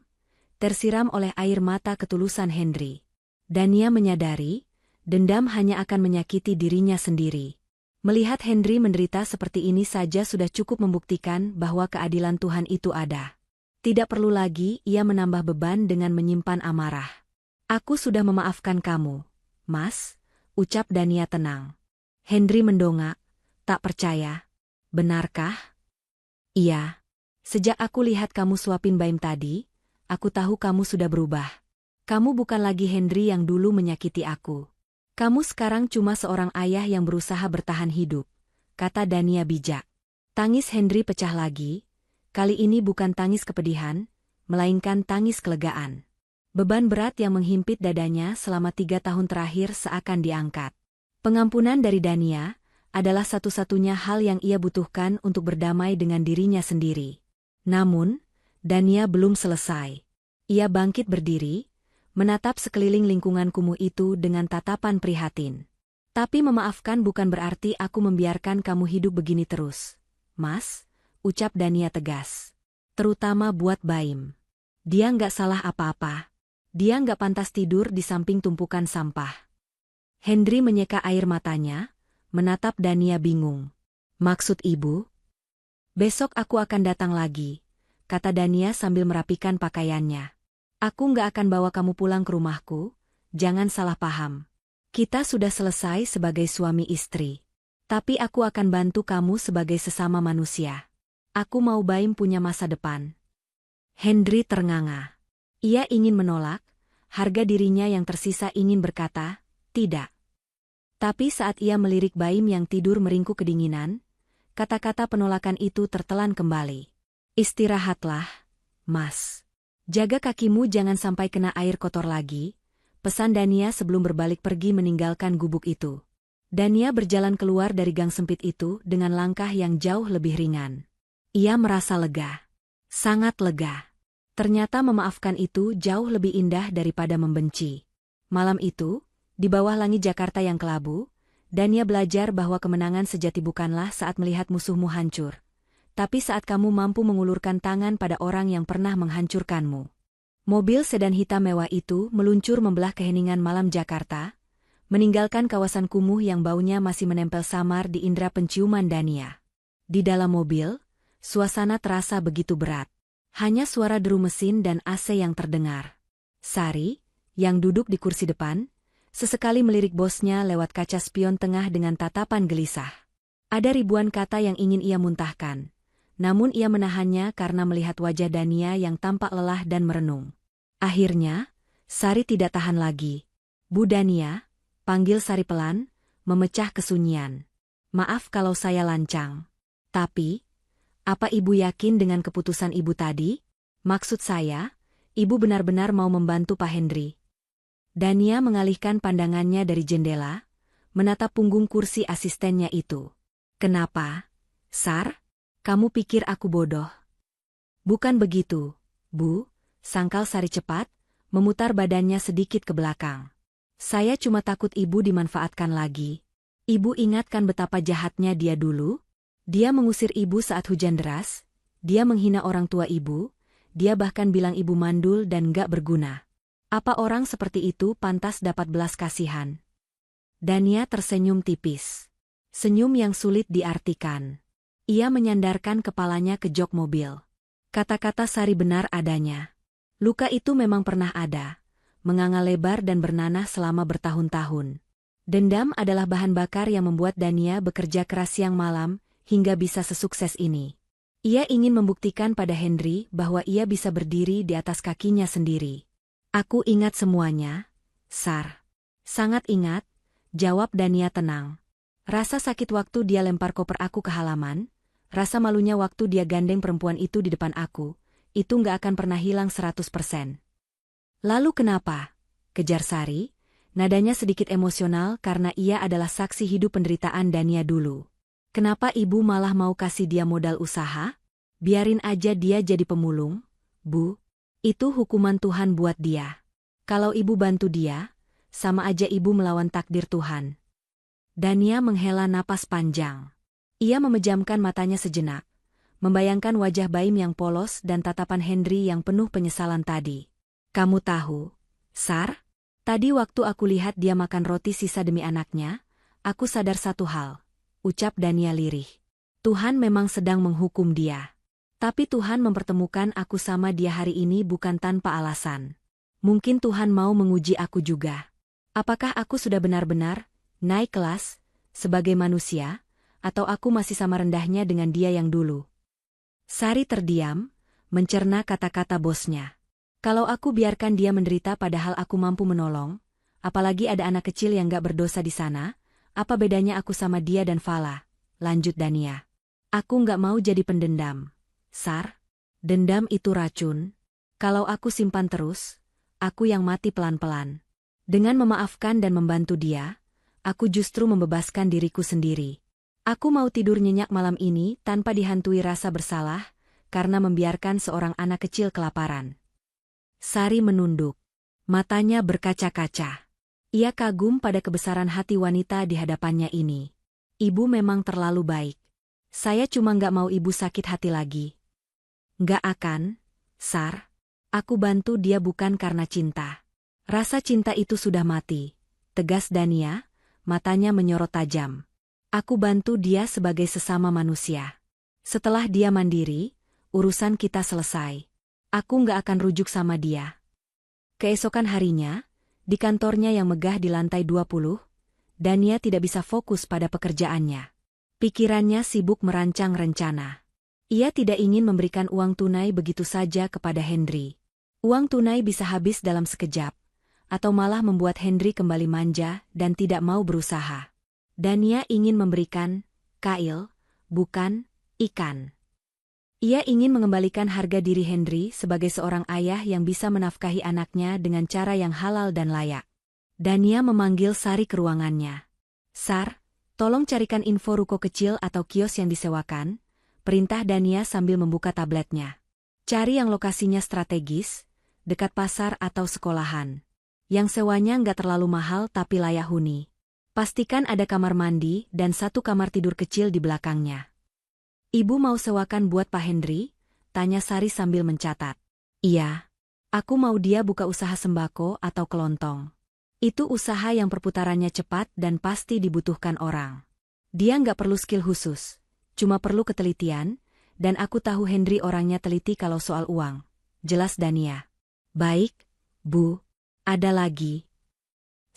tersiram oleh air mata ketulusan Henry. Dania menyadari, dendam hanya akan menyakiti dirinya sendiri. Melihat Henry menderita seperti ini saja sudah cukup membuktikan bahwa keadilan Tuhan itu ada. Tidak perlu lagi ia menambah beban dengan menyimpan amarah. Aku sudah memaafkan kamu, Mas, ucap Dania tenang. Henry mendongak, tak percaya. Benarkah? Iya. Sejak aku lihat kamu suapin Baim tadi, aku tahu kamu sudah berubah. Kamu bukan lagi Henry yang dulu menyakiti aku. Kamu sekarang cuma seorang ayah yang berusaha bertahan hidup, kata Dania bijak. Tangis Henry pecah lagi, kali ini bukan tangis kepedihan, melainkan tangis kelegaan. Beban berat yang menghimpit dadanya selama 3 tahun terakhir seakan diangkat. Pengampunan dari Dania adalah satu-satunya hal yang ia butuhkan untuk berdamai dengan dirinya sendiri. Namun, Dania belum selesai. Ia bangkit berdiri, menatap sekeliling lingkungan kumuh itu dengan tatapan prihatin. Tapi memaafkan bukan berarti aku membiarkan kamu hidup begini terus. Mas, ucap Dania tegas. Terutama buat Baim. Dia nggak salah apa-apa. Dia nggak pantas tidur di samping tumpukan sampah. Hendri menyeka air matanya, menatap Dania bingung. Maksud ibu? Besok aku akan datang lagi, kata Dania sambil merapikan pakaiannya. Aku nggak akan bawa kamu pulang ke rumahku, jangan salah paham. Kita sudah selesai sebagai suami istri. Tapi aku akan bantu kamu sebagai sesama manusia. Aku mau Baim punya masa depan. Hendri ternganga. Ia ingin menolak, harga dirinya yang tersisa ingin berkata, tidak. Tapi saat ia melirik Baim yang tidur meringkuk kedinginan, kata-kata penolakan itu tertelan kembali. Istirahatlah, Mas. Jaga kakimu jangan sampai kena air kotor lagi, pesan Dania sebelum berbalik pergi meninggalkan gubuk itu. Dania berjalan keluar dari gang sempit itu dengan langkah yang jauh lebih ringan. Ia merasa lega. Sangat lega. Ternyata memaafkan itu jauh lebih indah daripada membenci. Malam itu, di bawah langit Jakarta yang kelabu, Dania belajar bahwa kemenangan sejati bukanlah saat melihat musuhmu hancur, tapi saat kamu mampu mengulurkan tangan pada orang yang pernah menghancurkanmu. Mobil sedan hitam mewah itu meluncur membelah keheningan malam Jakarta, meninggalkan kawasan kumuh yang baunya masih menempel samar di indera penciuman Dania. Di dalam mobil, suasana terasa begitu berat. Hanya suara deru mesin dan AC yang terdengar. Sari, yang duduk di kursi depan, sesekali melirik bosnya lewat kaca spion tengah dengan tatapan gelisah. Ada ribuan kata yang ingin ia muntahkan. Namun ia menahannya karena melihat wajah Dania yang tampak lelah dan merenung. Akhirnya, Sari tidak tahan lagi. Bu Dania, panggil Sari pelan, memecah kesunyian. Maaf kalau saya lancang. Tapi, apa ibu yakin dengan keputusan ibu tadi? Maksud saya, ibu benar-benar mau membantu Pak Hendri. Dania mengalihkan pandangannya dari jendela, menatap punggung kursi asistennya itu. Kenapa, Sar? Kamu pikir aku bodoh? Bukan begitu, Bu, sangkal Sari cepat, memutar badannya sedikit ke belakang. Saya cuma takut ibu dimanfaatkan lagi. Ibu ingatkan betapa jahatnya dia dulu? Dia mengusir ibu saat hujan deras, dia menghina orang tua ibu, dia bahkan bilang ibu mandul dan gak berguna. Apa orang seperti itu pantas dapat belas kasihan? Dania tersenyum tipis. Senyum yang sulit diartikan. Ia menyandarkan kepalanya ke jok mobil. Kata-kata Sari benar adanya. Luka itu memang pernah ada, menganga lebar dan bernanah selama bertahun-tahun. Dendam adalah bahan bakar yang membuat Dania bekerja keras siang malam, hingga bisa sesukses ini. Ia ingin membuktikan pada Hendri bahwa ia bisa berdiri di atas kakinya sendiri. Aku ingat semuanya, Sar. Sangat ingat, jawab Dania tenang. Rasa sakit waktu dia lempar koper aku ke halaman, rasa malunya waktu dia gandeng perempuan itu di depan aku, itu nggak akan pernah hilang 100%. Lalu kenapa? Kejar Sari, nadanya sedikit emosional karena ia adalah saksi hidup penderitaan Dania dulu. Kenapa ibu malah mau kasih dia modal usaha? Biarin aja dia jadi pemulung, Bu. Itu hukuman Tuhan buat dia. Kalau ibu bantu dia, sama aja ibu melawan takdir Tuhan. Dania menghela napas panjang. Ia memejamkan matanya sejenak, membayangkan wajah Baim yang polos dan tatapan Hendri yang penuh penyesalan tadi. Kamu tahu, Sar? Tadi waktu aku lihat dia makan roti sisa demi anaknya, aku sadar satu hal, ucap Dania lirih. Tuhan memang sedang menghukum dia. Tapi Tuhan mempertemukan aku sama dia hari ini bukan tanpa alasan. Mungkin Tuhan mau menguji aku juga. Apakah aku sudah benar-benar naik kelas sebagai manusia, atau aku masih sama rendahnya dengan dia yang dulu? Sari terdiam, mencerna kata-kata bosnya. Kalau aku biarkan dia menderita padahal aku mampu menolong, apalagi ada anak kecil yang gak berdosa di sana, apa bedanya aku sama dia dan Fala? Lanjut Dania. Aku gak mau jadi pendendam. Sar, dendam itu racun. Kalau aku simpan terus, aku yang mati pelan-pelan. Dengan memaafkan dan membantu dia, aku justru membebaskan diriku sendiri. Aku mau tidur nyenyak malam ini tanpa dihantui rasa bersalah, karena membiarkan seorang anak kecil kelaparan. Sari menunduk. Matanya berkaca-kaca. Ia kagum pada kebesaran hati wanita di hadapannya ini. Ibu memang terlalu baik. Saya cuma nggak mau ibu sakit hati lagi. Nggak akan, Sar. Aku bantu dia bukan karena cinta. Rasa cinta itu sudah mati, tegas Dania, matanya menyorot tajam. Aku bantu dia sebagai sesama manusia. Setelah dia mandiri, urusan kita selesai. Aku nggak akan rujuk sama dia. Keesokan harinya, di kantornya yang megah di lantai 20, Dania tidak bisa fokus pada pekerjaannya. Pikirannya sibuk merancang rencana. Ia tidak ingin memberikan uang tunai begitu saja kepada Henry. Uang tunai bisa habis dalam sekejap, atau malah membuat Henry kembali manja dan tidak mau berusaha. Dania ingin memberikan kail, bukan ikan. Ia ingin mengembalikan harga diri Henry sebagai seorang ayah yang bisa menafkahi anaknya dengan cara yang halal dan layak. Dania memanggil Sari ke ruangannya. Sar, tolong carikan info ruko kecil atau kios yang disewakan, perintah Dania sambil membuka tabletnya. Cari yang lokasinya strategis, dekat pasar atau sekolahan. Yang sewanya nggak terlalu mahal tapi layak huni. Pastikan ada kamar mandi dan satu kamar tidur kecil di belakangnya. Ibu mau sewakan buat Pak Henry? Tanya Sari sambil mencatat. Iya. Aku mau dia buka usaha sembako atau kelontong. Itu usaha yang perputarannya cepat dan pasti dibutuhkan orang. Dia nggak perlu skill khusus, cuma perlu ketelitian, dan aku tahu Henry orangnya teliti kalau soal uang. Jelas Dania. Baik, Bu. Ada lagi.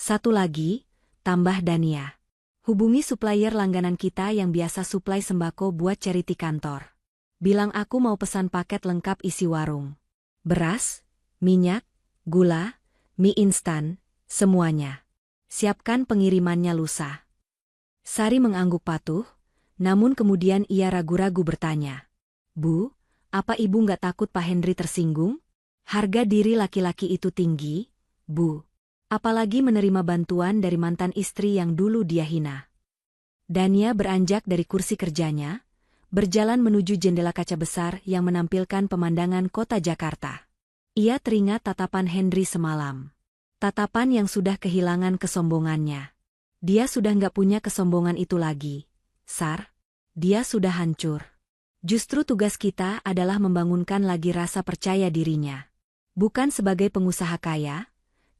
Satu lagi, tambah Dania. Hubungi supplier langganan kita yang biasa suplai sembako buat charity kantor. Bilang aku mau pesan paket lengkap isi warung. Beras, minyak, gula, mie instan, semuanya. Siapkan pengirimannya lusa. Sari mengangguk patuh, namun kemudian ia ragu-ragu bertanya. Bu, apa ibu nggak takut Pak Henry tersinggung? Harga diri laki-laki itu tinggi, Bu. Apalagi menerima bantuan dari mantan istri yang dulu dia hina. Dania beranjak dari kursi kerjanya, berjalan menuju jendela kaca besar yang menampilkan pemandangan kota Jakarta. Ia teringat tatapan Henry semalam. Tatapan yang sudah kehilangan kesombongannya. Dia sudah nggak punya kesombongan itu lagi. Sar, dia sudah hancur. Justru tugas kita adalah membangunkan lagi rasa percaya dirinya. Bukan sebagai pengusaha kaya,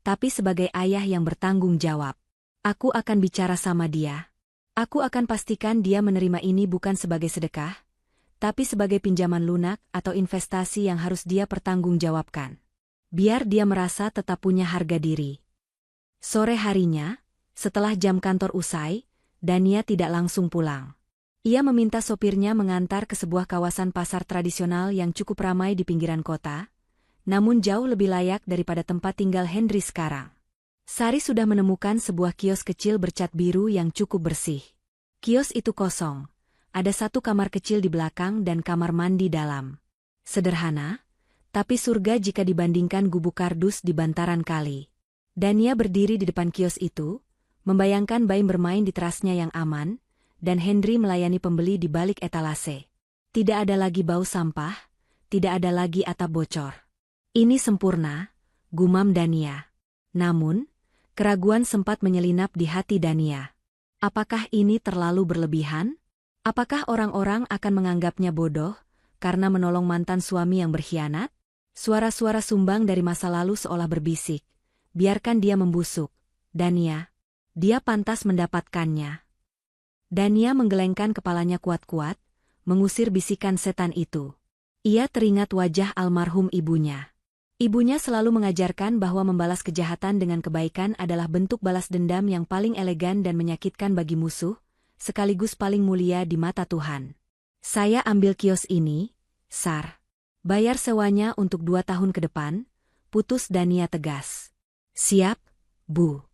tapi sebagai ayah yang bertanggung jawab. Aku akan bicara sama dia. Aku akan pastikan dia menerima ini bukan sebagai sedekah, tapi sebagai pinjaman lunak atau investasi yang harus dia pertanggungjawabkan. Biar dia merasa tetap punya harga diri. Sore harinya, setelah jam kantor usai, Dania tidak langsung pulang. Ia meminta sopirnya mengantar ke sebuah kawasan pasar tradisional yang cukup ramai di pinggiran kota, namun jauh lebih layak daripada tempat tinggal Henry sekarang. Sari sudah menemukan sebuah kios kecil bercat biru yang cukup bersih. Kios itu kosong. Ada satu kamar kecil di belakang dan kamar mandi dalam. Sederhana, tapi surga jika dibandingkan gubuk kardus di bantaran kali. Dania berdiri di depan kios itu, membayangkan Baim bermain di terasnya yang aman, dan Henry melayani pembeli di balik etalase. Tidak ada lagi bau sampah, tidak ada lagi atap bocor. Ini sempurna, gumam Dania. Namun, keraguan sempat menyelinap di hati Dania. Apakah ini terlalu berlebihan? Apakah orang-orang akan menganggapnya bodoh karena menolong mantan suami yang berkhianat? Suara-suara sumbang dari masa lalu seolah berbisik. Biarkan dia membusuk. Dania. Dia pantas mendapatkannya. Dania menggelengkan kepalanya kuat-kuat, mengusir bisikan setan itu. Ia teringat wajah almarhum ibunya. Ibunya selalu mengajarkan bahwa membalas kejahatan dengan kebaikan adalah bentuk balas dendam yang paling elegan dan menyakitkan bagi musuh, sekaligus paling mulia di mata Tuhan. Saya ambil kios ini, Sar. Bayar sewanya untuk 2 tahun ke depan, putus Dania tegas. Siap, Bu.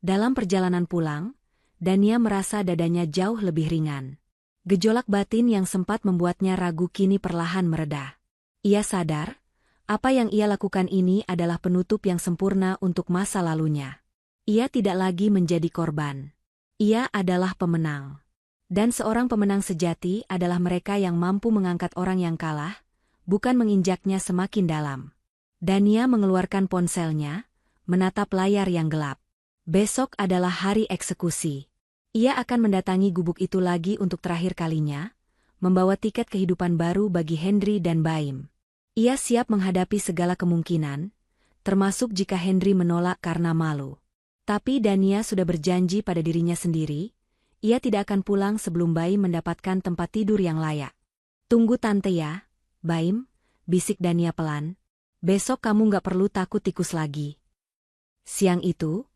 Dalam perjalanan pulang, Dania merasa dadanya jauh lebih ringan. Gejolak batin yang sempat membuatnya ragu kini perlahan mereda. Ia sadar, apa yang ia lakukan ini adalah penutup yang sempurna untuk masa lalunya. Ia tidak lagi menjadi korban. Ia adalah pemenang. Dan seorang pemenang sejati adalah mereka yang mampu mengangkat orang yang kalah, bukan menginjaknya semakin dalam. Dania mengeluarkan ponselnya, menatap layar yang gelap. Besok adalah hari eksekusi. Ia akan mendatangi gubuk itu lagi untuk terakhir kalinya, membawa tiket kehidupan baru bagi Henry dan Baim. Ia siap menghadapi segala kemungkinan, termasuk jika Henry menolak karena malu. Tapi Dania sudah berjanji pada dirinya sendiri, ia tidak akan pulang sebelum Baim mendapatkan tempat tidur yang layak. Tunggu tante ya, Baim, bisik Dania pelan. Besok kamu gak perlu takut tikus lagi. Siang itu,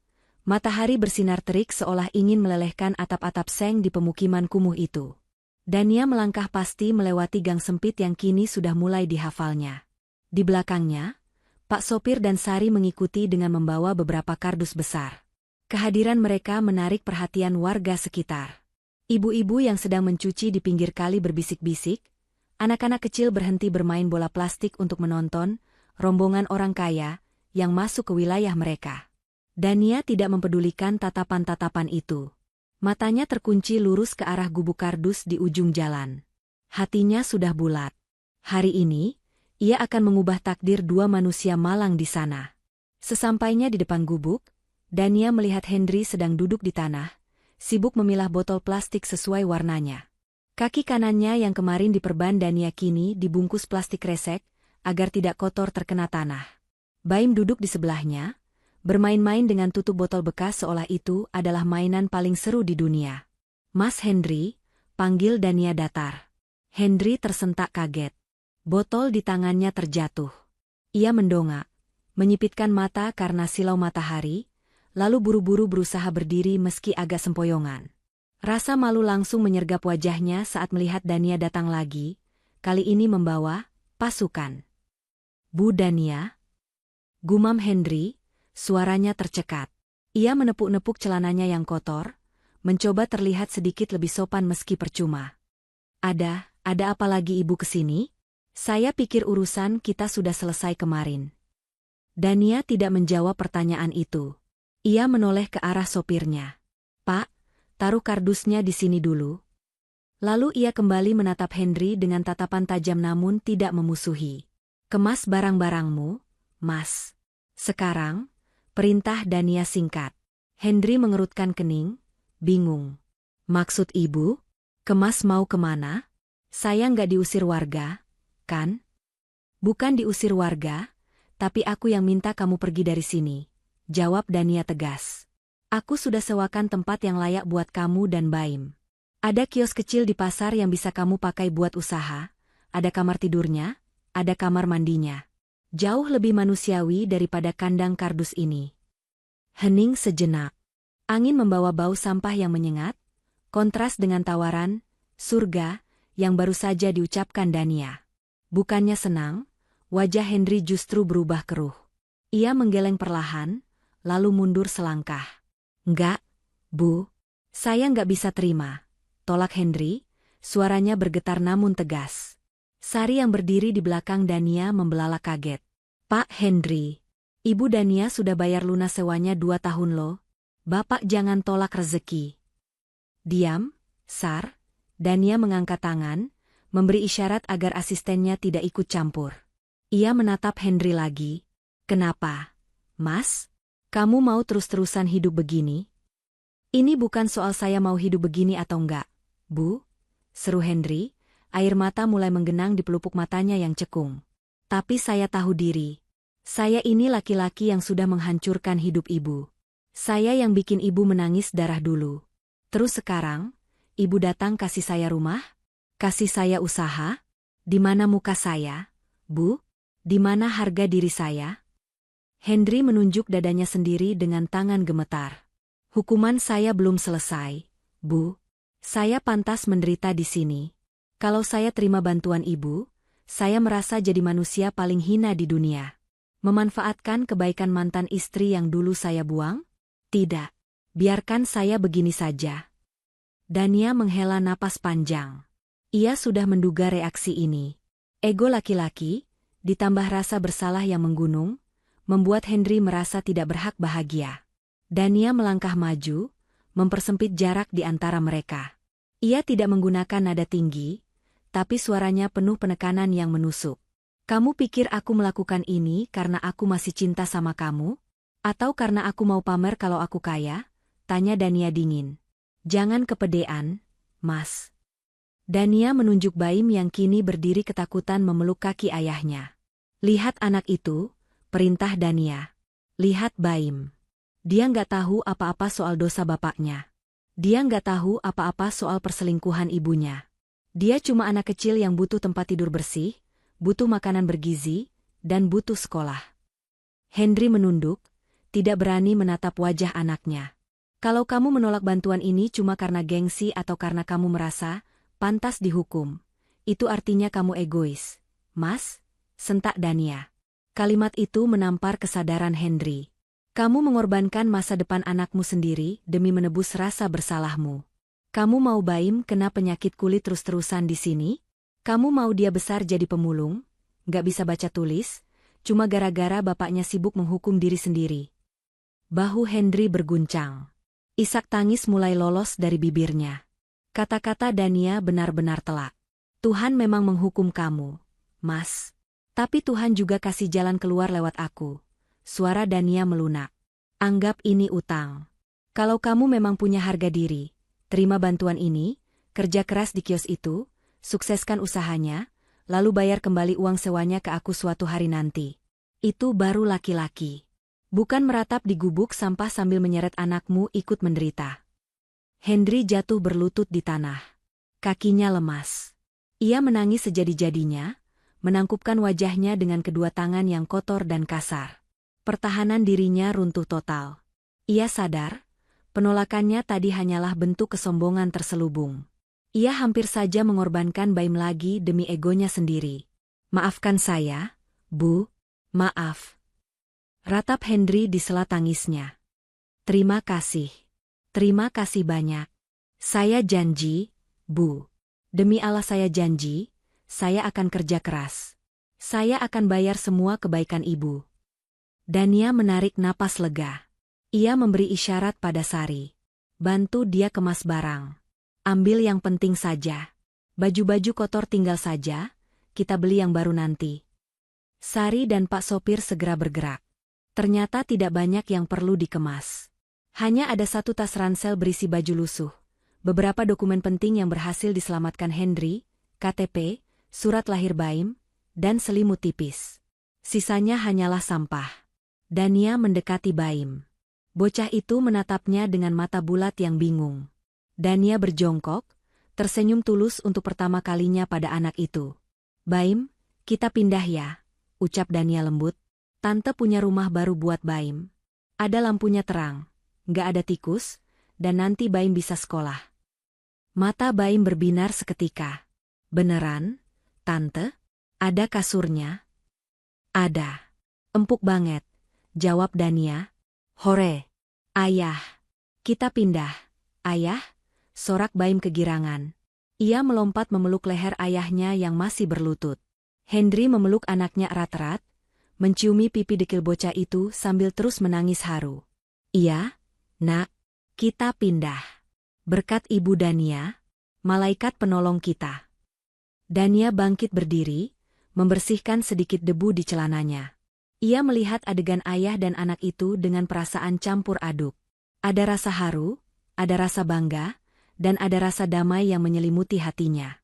matahari bersinar terik seolah ingin melelehkan atap-atap seng di pemukiman kumuh itu. Dania melangkah pasti melewati gang sempit yang kini sudah mulai dihafalnya. Di belakangnya, Pak Sopir dan Sari mengikuti dengan membawa beberapa kardus besar. Kehadiran mereka menarik perhatian warga sekitar. Ibu-ibu yang sedang mencuci di pinggir kali berbisik-bisik, anak-anak kecil berhenti bermain bola plastik untuk menonton rombongan orang kaya yang masuk ke wilayah mereka. Dania tidak mempedulikan tatapan-tatapan itu. Matanya terkunci lurus ke arah gubuk kardus di ujung jalan. Hatinya sudah bulat. Hari ini, ia akan mengubah takdir dua manusia malang di sana. Sesampainya di depan gubuk, Dania melihat Henry sedang duduk di tanah, sibuk memilah botol plastik sesuai warnanya. Kaki kanannya yang kemarin diperban Dania kini dibungkus plastik kresek, agar tidak kotor terkena tanah. Baim duduk di sebelahnya, bermain-main dengan tutup botol bekas seolah itu adalah mainan paling seru di dunia. Mas Henry, panggil Dania datar. Henry tersentak kaget. Botol di tangannya terjatuh. Ia mendongak, menyipitkan mata karena silau matahari, lalu buru-buru berusaha berdiri meski agak sempoyongan. Rasa malu langsung menyergap wajahnya saat melihat Dania datang lagi, kali ini membawa pasukan. Bu Dania? Gumam Henry. Suaranya tercekat. Ia menepuk-nepuk celananya yang kotor, mencoba terlihat sedikit lebih sopan meski percuma. Ada apa lagi ibu kesini? Saya pikir urusan kita sudah selesai kemarin. Dania tidak menjawab pertanyaan itu. Ia menoleh ke arah sopirnya. Pak, taruh kardusnya di sini dulu. Lalu ia kembali menatap Henry dengan tatapan tajam namun tidak memusuhi. Kemas barang-barangmu, Mas. Sekarang, perintah Dania singkat. Henry mengerutkan kening, bingung. Maksud ibu? Kemas mau kemana? Saya nggak diusir warga, kan? Bukan diusir warga, tapi aku yang minta kamu pergi dari sini, jawab Dania tegas. Aku sudah sewakan tempat yang layak buat kamu dan Baim. Ada kios kecil di pasar yang bisa kamu pakai buat usaha, ada kamar tidurnya, ada kamar mandinya. Jauh lebih manusiawi daripada kandang kardus ini. Hening sejenak. Angin membawa bau sampah yang menyengat, kontras dengan tawaran, surga, yang baru saja diucapkan Dania. Bukannya senang, wajah Henry justru berubah keruh. Ia menggeleng perlahan, lalu mundur selangkah. Enggak, Bu. Saya nggak bisa terima. Tolak Henry, suaranya bergetar namun tegas. Sari yang berdiri di belakang Dania membelalak kaget. Pak Henry, Ibu Dania sudah bayar lunas sewanya 2 tahun loh. Bapak jangan tolak rezeki. Diam, Sar. Dania mengangkat tangan, memberi isyarat agar asistennya tidak ikut campur. Ia menatap Henry lagi. Kenapa, Mas? Kamu mau terus-terusan hidup begini? Ini bukan soal saya mau hidup begini atau enggak, Bu. Seru Henry, air mata mulai menggenang di pelupuk matanya yang cekung. Tapi saya tahu diri. Saya ini laki-laki yang sudah menghancurkan hidup ibu. Saya yang bikin ibu menangis darah dulu. Terus sekarang, ibu datang kasih saya rumah? Kasih saya usaha? Di mana muka saya, Bu? Di mana harga diri saya? Henry menunjuk dadanya sendiri dengan tangan gemetar. Hukuman saya belum selesai, Bu. Saya pantas menderita di sini. Kalau saya terima bantuan ibu, saya merasa jadi manusia paling hina di dunia. Memanfaatkan kebaikan mantan istri yang dulu saya buang? Tidak. Biarkan saya begini saja. Dania menghela napas panjang. Ia sudah menduga reaksi ini. Ego laki-laki, ditambah rasa bersalah yang menggunung, membuat Henry merasa tidak berhak bahagia. Dania melangkah maju, mempersempit jarak di antara mereka. Ia tidak menggunakan nada tinggi, tapi suaranya penuh penekanan yang menusuk. Kamu pikir aku melakukan ini karena aku masih cinta sama kamu? Atau karena aku mau pamer kalau aku kaya? Tanya Dania dingin. Jangan kepedean, Mas. Dania menunjuk Baim yang kini berdiri ketakutan memeluk kaki ayahnya. Lihat anak itu, perintah Dania. Lihat Baim. Dia nggak tahu apa-apa soal dosa bapaknya. Dia nggak tahu apa-apa soal perselingkuhan ibunya. Dia cuma anak kecil yang butuh tempat tidur bersih, butuh makanan bergizi, dan butuh sekolah. Henry menunduk, tidak berani menatap wajah anaknya. Kalau kamu menolak bantuan ini cuma karena gengsi atau karena kamu merasa pantas dihukum, itu artinya kamu egois, Mas, sentak Dania. Kalimat itu menampar kesadaran Henry. Kamu mengorbankan masa depan anakmu sendiri demi menebus rasa bersalahmu. Kamu mau Baim kena penyakit kulit terus-terusan di sini? Kamu mau dia besar jadi pemulung, nggak bisa baca tulis, cuma gara-gara bapaknya sibuk menghukum diri sendiri. Bahu Henry berguncang. Isak tangis mulai lolos dari bibirnya. Kata-kata Dania benar-benar telak. Tuhan memang menghukum kamu, Mas. Tapi Tuhan juga kasih jalan keluar lewat aku. Suara Dania melunak. Anggap ini utang. Kalau kamu memang punya harga diri, terima bantuan ini, kerja keras di kios itu, sukseskan usahanya, lalu bayar kembali uang sewanya ke aku suatu hari nanti. Itu baru laki-laki. Bukan meratap di gubuk sampah sambil menyeret anakmu ikut menderita. Henry jatuh berlutut di tanah. Kakinya lemas. Ia menangis sejadi-jadinya, menangkupkan wajahnya dengan kedua tangan yang kotor dan kasar. Pertahanan dirinya runtuh total. Ia sadar, penolakannya tadi hanyalah bentuk kesombongan terselubung. Ia hampir saja mengorbankan Baim lagi demi egonya sendiri. Maafkan saya, Bu, maaf. Ratap Henry di sela tangisnya. Terima kasih. Terima kasih banyak. Saya janji, Bu. Demi Allah saya janji, saya akan kerja keras. Saya akan bayar semua kebaikan Ibu. Dania menarik napas lega. Ia memberi isyarat pada Sari. Bantu dia kemas barang. Ambil yang penting saja. Baju-baju kotor tinggal saja, kita beli yang baru nanti. Sari dan Pak Sopir segera bergerak. Ternyata tidak banyak yang perlu dikemas. Hanya ada satu tas ransel berisi baju lusuh, beberapa dokumen penting yang berhasil diselamatkan Henry, KTP, surat lahir Baim, dan selimut tipis. Sisanya hanyalah sampah. Dania mendekati Baim. Bocah itu menatapnya dengan mata bulat yang bingung. Dania berjongkok, tersenyum tulus untuk pertama kalinya pada anak itu. Baim, kita pindah ya, ucap Dania lembut. Tante punya rumah baru buat Baim. Ada lampunya terang. Nggak ada tikus, dan nanti Baim bisa sekolah. Mata Baim berbinar seketika. Beneran, Tante? Ada kasurnya? Ada. Empuk banget, jawab Dania. Hore. Ayah. Kita pindah. Ayah? Sorak Baim kegirangan. Ia melompat memeluk leher ayahnya yang masih berlutut. Henry memeluk anaknya erat-erat, menciumi pipi dekil bocah itu sambil terus menangis haru. Iya? Nak, kita pindah. Berkat Ibu Dania, malaikat penolong kita. Dania bangkit berdiri, membersihkan sedikit debu di celananya. Ia melihat adegan ayah dan anak itu dengan perasaan campur aduk. Ada rasa haru, ada rasa bangga, dan ada rasa damai yang menyelimuti hatinya.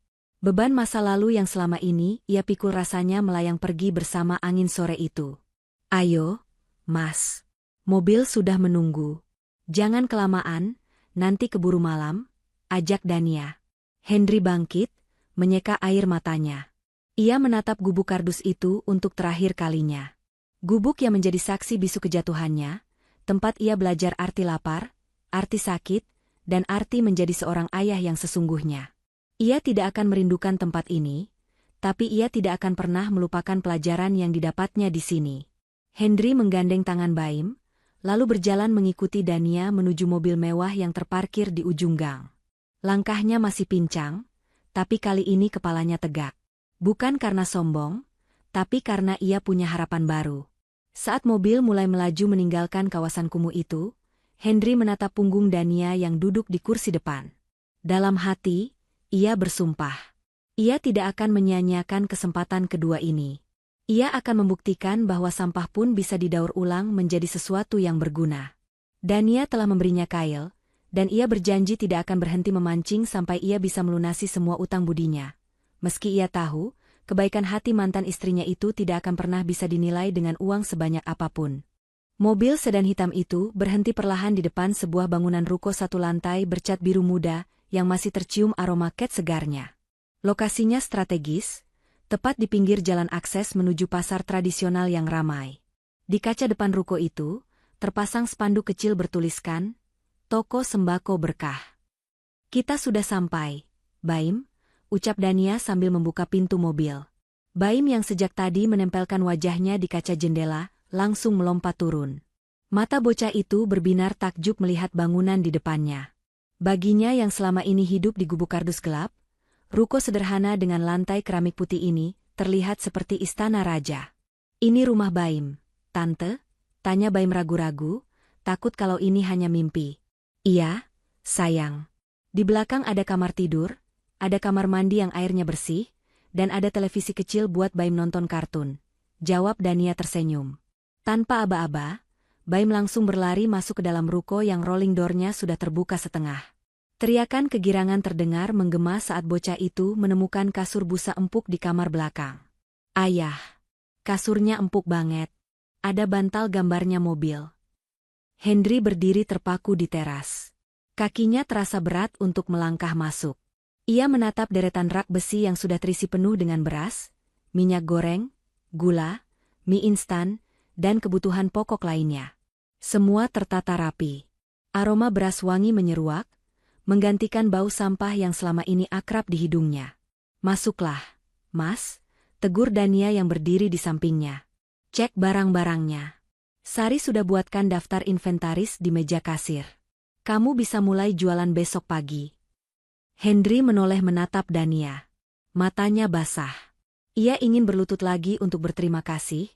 Beban masa lalu yang selama ini ia pikul rasanya melayang pergi bersama angin sore itu. Ayo, Mas. Mobil sudah menunggu. Jangan kelamaan, nanti keburu malam, ajak Dania. Henry bangkit, menyeka air matanya. Ia menatap gubuk kardus itu untuk terakhir kalinya. Gubuk yang menjadi saksi bisu kejatuhannya, tempat ia belajar arti lapar, arti sakit, dan arti menjadi seorang ayah yang sesungguhnya. Ia tidak akan merindukan tempat ini, tapi ia tidak akan pernah melupakan pelajaran yang didapatnya di sini. Henry menggandeng tangan Baim, lalu berjalan mengikuti Dania menuju mobil mewah yang terparkir di ujung gang. Langkahnya masih pincang, tapi kali ini kepalanya tegak. Bukan karena sombong, tapi karena ia punya harapan baru. Saat mobil mulai melaju meninggalkan kawasan kumuh itu, Henry menatap punggung Dania yang duduk di kursi depan. Dalam hati, ia bersumpah. Ia tidak akan menyia-nyiakan kesempatan kedua ini. Ia akan membuktikan bahwa sampah pun bisa didaur ulang menjadi sesuatu yang berguna. Dania telah memberinya kail, dan ia berjanji tidak akan berhenti memancing sampai ia bisa melunasi semua utang budinya. Meski ia tahu, kebaikan hati mantan istrinya itu tidak akan pernah bisa dinilai dengan uang sebanyak apapun. Mobil sedan hitam itu berhenti perlahan di depan sebuah bangunan ruko satu lantai bercat biru muda yang masih tercium aroma cat segarnya. Lokasinya strategis, tepat di pinggir jalan akses menuju pasar tradisional yang ramai. Di kaca depan ruko itu, terpasang spanduk kecil bertuliskan, "Toko Sembako Berkah." "Kita sudah sampai, Baim," ucap Dania sambil membuka pintu mobil. Baim yang sejak tadi menempelkan wajahnya di kaca jendela, langsung melompat turun. Mata bocah itu berbinar takjub melihat bangunan di depannya. Baginya yang selama ini hidup di gubuk kardus gelap, ruko sederhana dengan lantai keramik putih ini terlihat seperti istana raja. "Ini rumah Baim, Tante?" tanya Baim ragu-ragu, takut kalau ini hanya mimpi. "Iya, sayang. Di belakang ada kamar tidur, ada kamar mandi yang airnya bersih, dan ada televisi kecil buat Baim nonton kartun," jawab Dania tersenyum. Tanpa aba-aba, Baim langsung berlari masuk ke dalam ruko yang rolling door-nya sudah terbuka setengah. Teriakan kegirangan terdengar menggema saat bocah itu menemukan kasur busa empuk di kamar belakang. "Ayah, kasurnya empuk banget. Ada bantal gambarnya mobil." Hendri berdiri terpaku di teras. Kakinya terasa berat untuk melangkah masuk. Ia menatap deretan rak besi yang sudah terisi penuh dengan beras, minyak goreng, gula, mie instan, dan kebutuhan pokok lainnya. Semua tertata rapi. Aroma beras wangi menyeruak, menggantikan bau sampah yang selama ini akrab di hidungnya. "Masuklah, Mas," tegur Dania yang berdiri di sampingnya. "Cek barang-barangnya. Sari sudah buatkan daftar inventaris di meja kasir. Kamu bisa mulai jualan besok pagi." Hendri menoleh menatap Dania. Matanya basah. Ia ingin berlutut lagi untuk berterima kasih,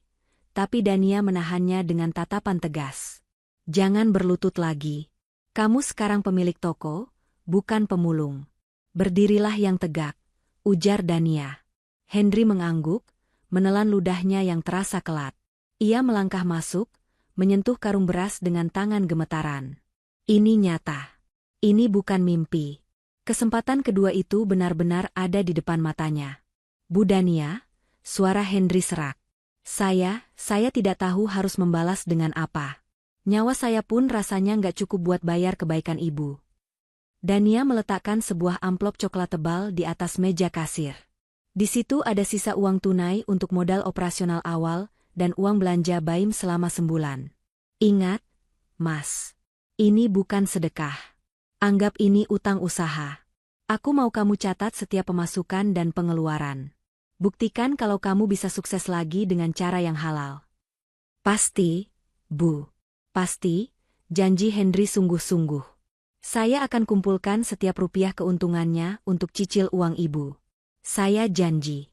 tapi Dania menahannya dengan tatapan tegas. "Jangan berlutut lagi. Kamu sekarang pemilik toko, bukan pemulung. Berdirilah yang tegak," ujar Dania. Hendri mengangguk, menelan ludahnya yang terasa kelat. Ia melangkah masuk, menyentuh karung beras dengan tangan gemetaran. Ini nyata. Ini bukan mimpi. Kesempatan kedua itu benar-benar ada di depan matanya. "Bu Dania," suara Hendri serak. Saya tidak tahu harus membalas dengan apa. Nyawa saya pun rasanya nggak cukup buat bayar kebaikan ibu." Dania meletakkan sebuah amplop coklat tebal di atas meja kasir. Di situ ada sisa uang tunai untuk modal operasional awal dan uang belanja Baim selama sebulan. "Ingat, Mas. Ini bukan sedekah. Anggap ini utang usaha. Aku mau kamu catat setiap pemasukan dan pengeluaran. Buktikan kalau kamu bisa sukses lagi dengan cara yang halal." "Pasti, Bu. Pasti," janji Hendri sungguh-sungguh. "Saya akan kumpulkan setiap rupiah keuntungannya untuk cicil uang ibu. Saya janji."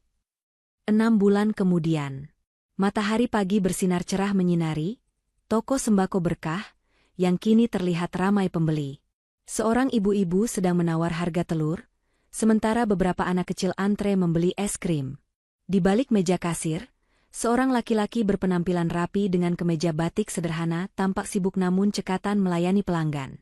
6 bulan kemudian, matahari pagi bersinar cerah menyinari toko sembako berkah yang kini terlihat ramai pembeli. Seorang ibu-ibu sedang menawar harga telur, sementara beberapa anak kecil antre membeli es krim. Di balik meja kasir, seorang laki-laki berpenampilan rapi dengan kemeja batik sederhana tampak sibuk namun cekatan melayani pelanggan.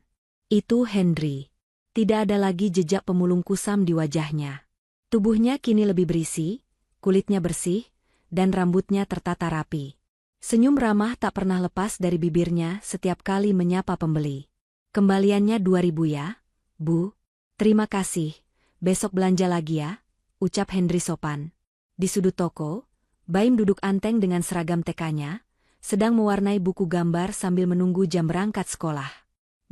Itu Hendri. Tidak ada lagi jejak pemulung kusam di wajahnya. Tubuhnya kini lebih berisi, kulitnya bersih, dan rambutnya tertata rapi. Senyum ramah tak pernah lepas dari bibirnya setiap kali menyapa pembeli. "Kembaliannya 2.000 ya, Bu." "Terima kasih, besok belanja lagi ya," ucap Hendri sopan. Di sudut toko, Baim duduk anteng dengan seragam TK-nya, sedang mewarnai buku gambar sambil menunggu jam berangkat sekolah.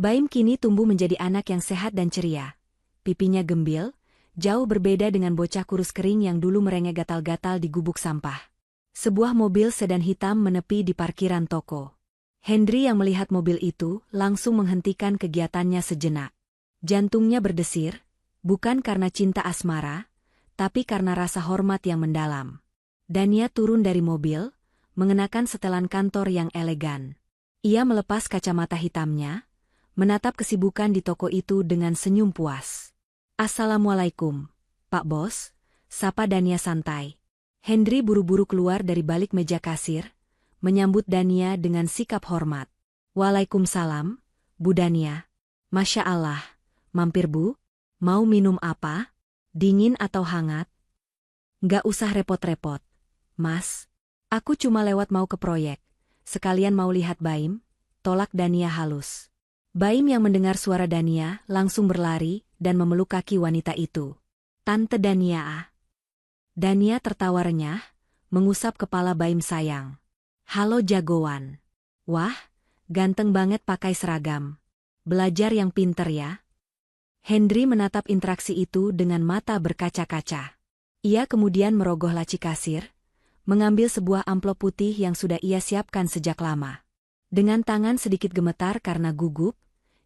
Baim kini tumbuh menjadi anak yang sehat dan ceria. Pipinya gembil, jauh berbeda dengan bocah kurus kering yang dulu merengek gatal-gatal di gubuk sampah. Sebuah mobil sedan hitam menepi di parkiran toko. Hendri yang melihat mobil itu langsung menghentikan kegiatannya sejenak. Jantungnya berdesir, bukan karena cinta asmara, tapi karena rasa hormat yang mendalam. Dania turun dari mobil, mengenakan setelan kantor yang elegan. Ia melepas kacamata hitamnya, menatap kesibukan di toko itu dengan senyum puas. "Assalamualaikum, Pak Bos," sapa Dania santai. Hendri buru-buru keluar dari balik meja kasir, menyambut Dania dengan sikap hormat. Waalaikumsalam, Bu Dania. Masya Allah, mampir Bu, mau minum apa? Dingin atau hangat? Nggak usah repot-repot, Mas. Aku cuma lewat mau ke proyek, sekalian mau lihat Baim, tolak Dania halus. Baim yang mendengar suara Dania langsung berlari dan memeluk kaki wanita itu. Tante Dania ah. Dania tertawa renyah, mengusap kepala Baim sayang. Halo jagoan. Wah, ganteng banget pakai seragam. Belajar yang pinter ya. Hendri menatap interaksi itu dengan mata berkaca-kaca. Ia kemudian merogoh laci kasir, mengambil sebuah amplop putih yang sudah ia siapkan sejak lama. Dengan tangan sedikit gemetar karena gugup,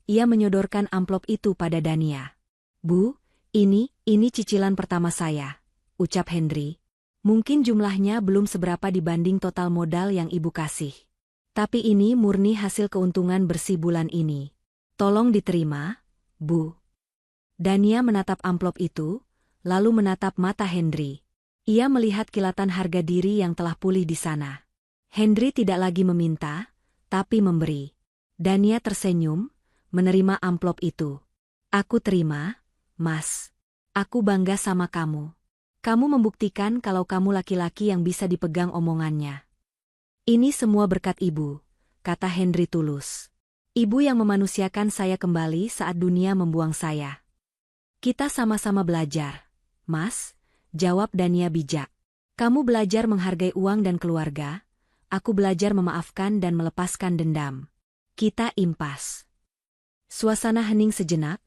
ia menyodorkan amplop itu pada Dania. Bu, ini cicilan pertama saya, ucap Hendri. Mungkin jumlahnya belum seberapa dibanding total modal yang ibu kasih. Tapi ini murni hasil keuntungan bersih bulan ini. Tolong diterima, Bu. Dania menatap amplop itu, lalu menatap mata Hendri. Ia melihat kilatan harga diri yang telah pulih di sana. Hendri tidak lagi meminta, tapi memberi. Dania tersenyum, menerima amplop itu. Aku terima, Mas. Aku bangga sama kamu. Kamu membuktikan kalau kamu laki-laki yang bisa dipegang omongannya. Ini semua berkat Ibu, kata Hendri tulus. Ibu yang memanusiakan saya kembali saat dunia membuang saya. Kita sama-sama belajar, Mas, jawab Dania bijak. Kamu belajar menghargai uang dan keluarga, aku belajar memaafkan dan melepaskan dendam. Kita impas. Suasana hening sejenak,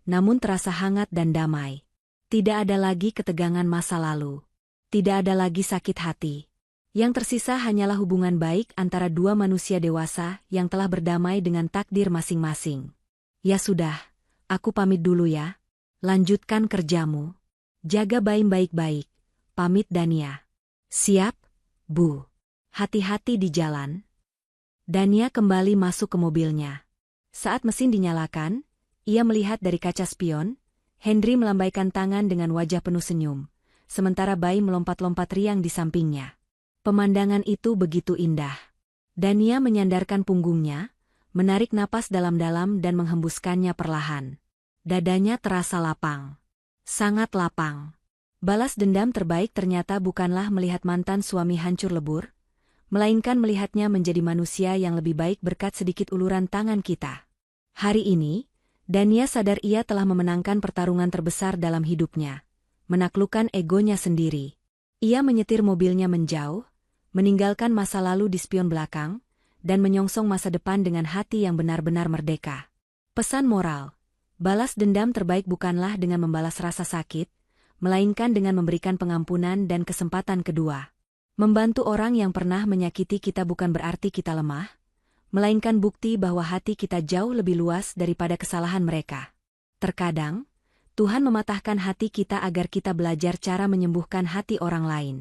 namun terasa hangat dan damai. Tidak ada lagi ketegangan masa lalu. Tidak ada lagi sakit hati. Yang tersisa hanyalah hubungan baik antara dua manusia dewasa yang telah berdamai dengan takdir masing-masing. Ya sudah, aku pamit dulu ya. Lanjutkan kerjamu. Jaga Baim baik-baik. Pamit Dania. Siap, Bu. Hati-hati di jalan. Dania kembali masuk ke mobilnya. Saat mesin dinyalakan, ia melihat dari kaca spion, Hendri melambaikan tangan dengan wajah penuh senyum, sementara Baim melompat-lompat riang di sampingnya. Pemandangan itu begitu indah. Dania menyandarkan punggungnya, menarik napas dalam-dalam dan menghembuskannya perlahan. Dadanya terasa lapang. Sangat lapang. Balas dendam terbaik ternyata bukanlah melihat mantan suami hancur lebur, melainkan melihatnya menjadi manusia yang lebih baik berkat sedikit uluran tangan kita. Hari ini, Dania sadar ia telah memenangkan pertarungan terbesar dalam hidupnya, menaklukkan egonya sendiri. Ia menyetir mobilnya menjauh, meninggalkan masa lalu di spion belakang, dan menyongsong masa depan dengan hati yang benar-benar merdeka. Pesan moral, balas dendam terbaik bukanlah dengan membalas rasa sakit, melainkan dengan memberikan pengampunan dan kesempatan kedua. Membantu orang yang pernah menyakiti kita bukan berarti kita lemah, melainkan bukti bahwa hati kita jauh lebih luas daripada kesalahan mereka. Terkadang, Tuhan mematahkan hati kita agar kita belajar cara menyembuhkan hati orang lain.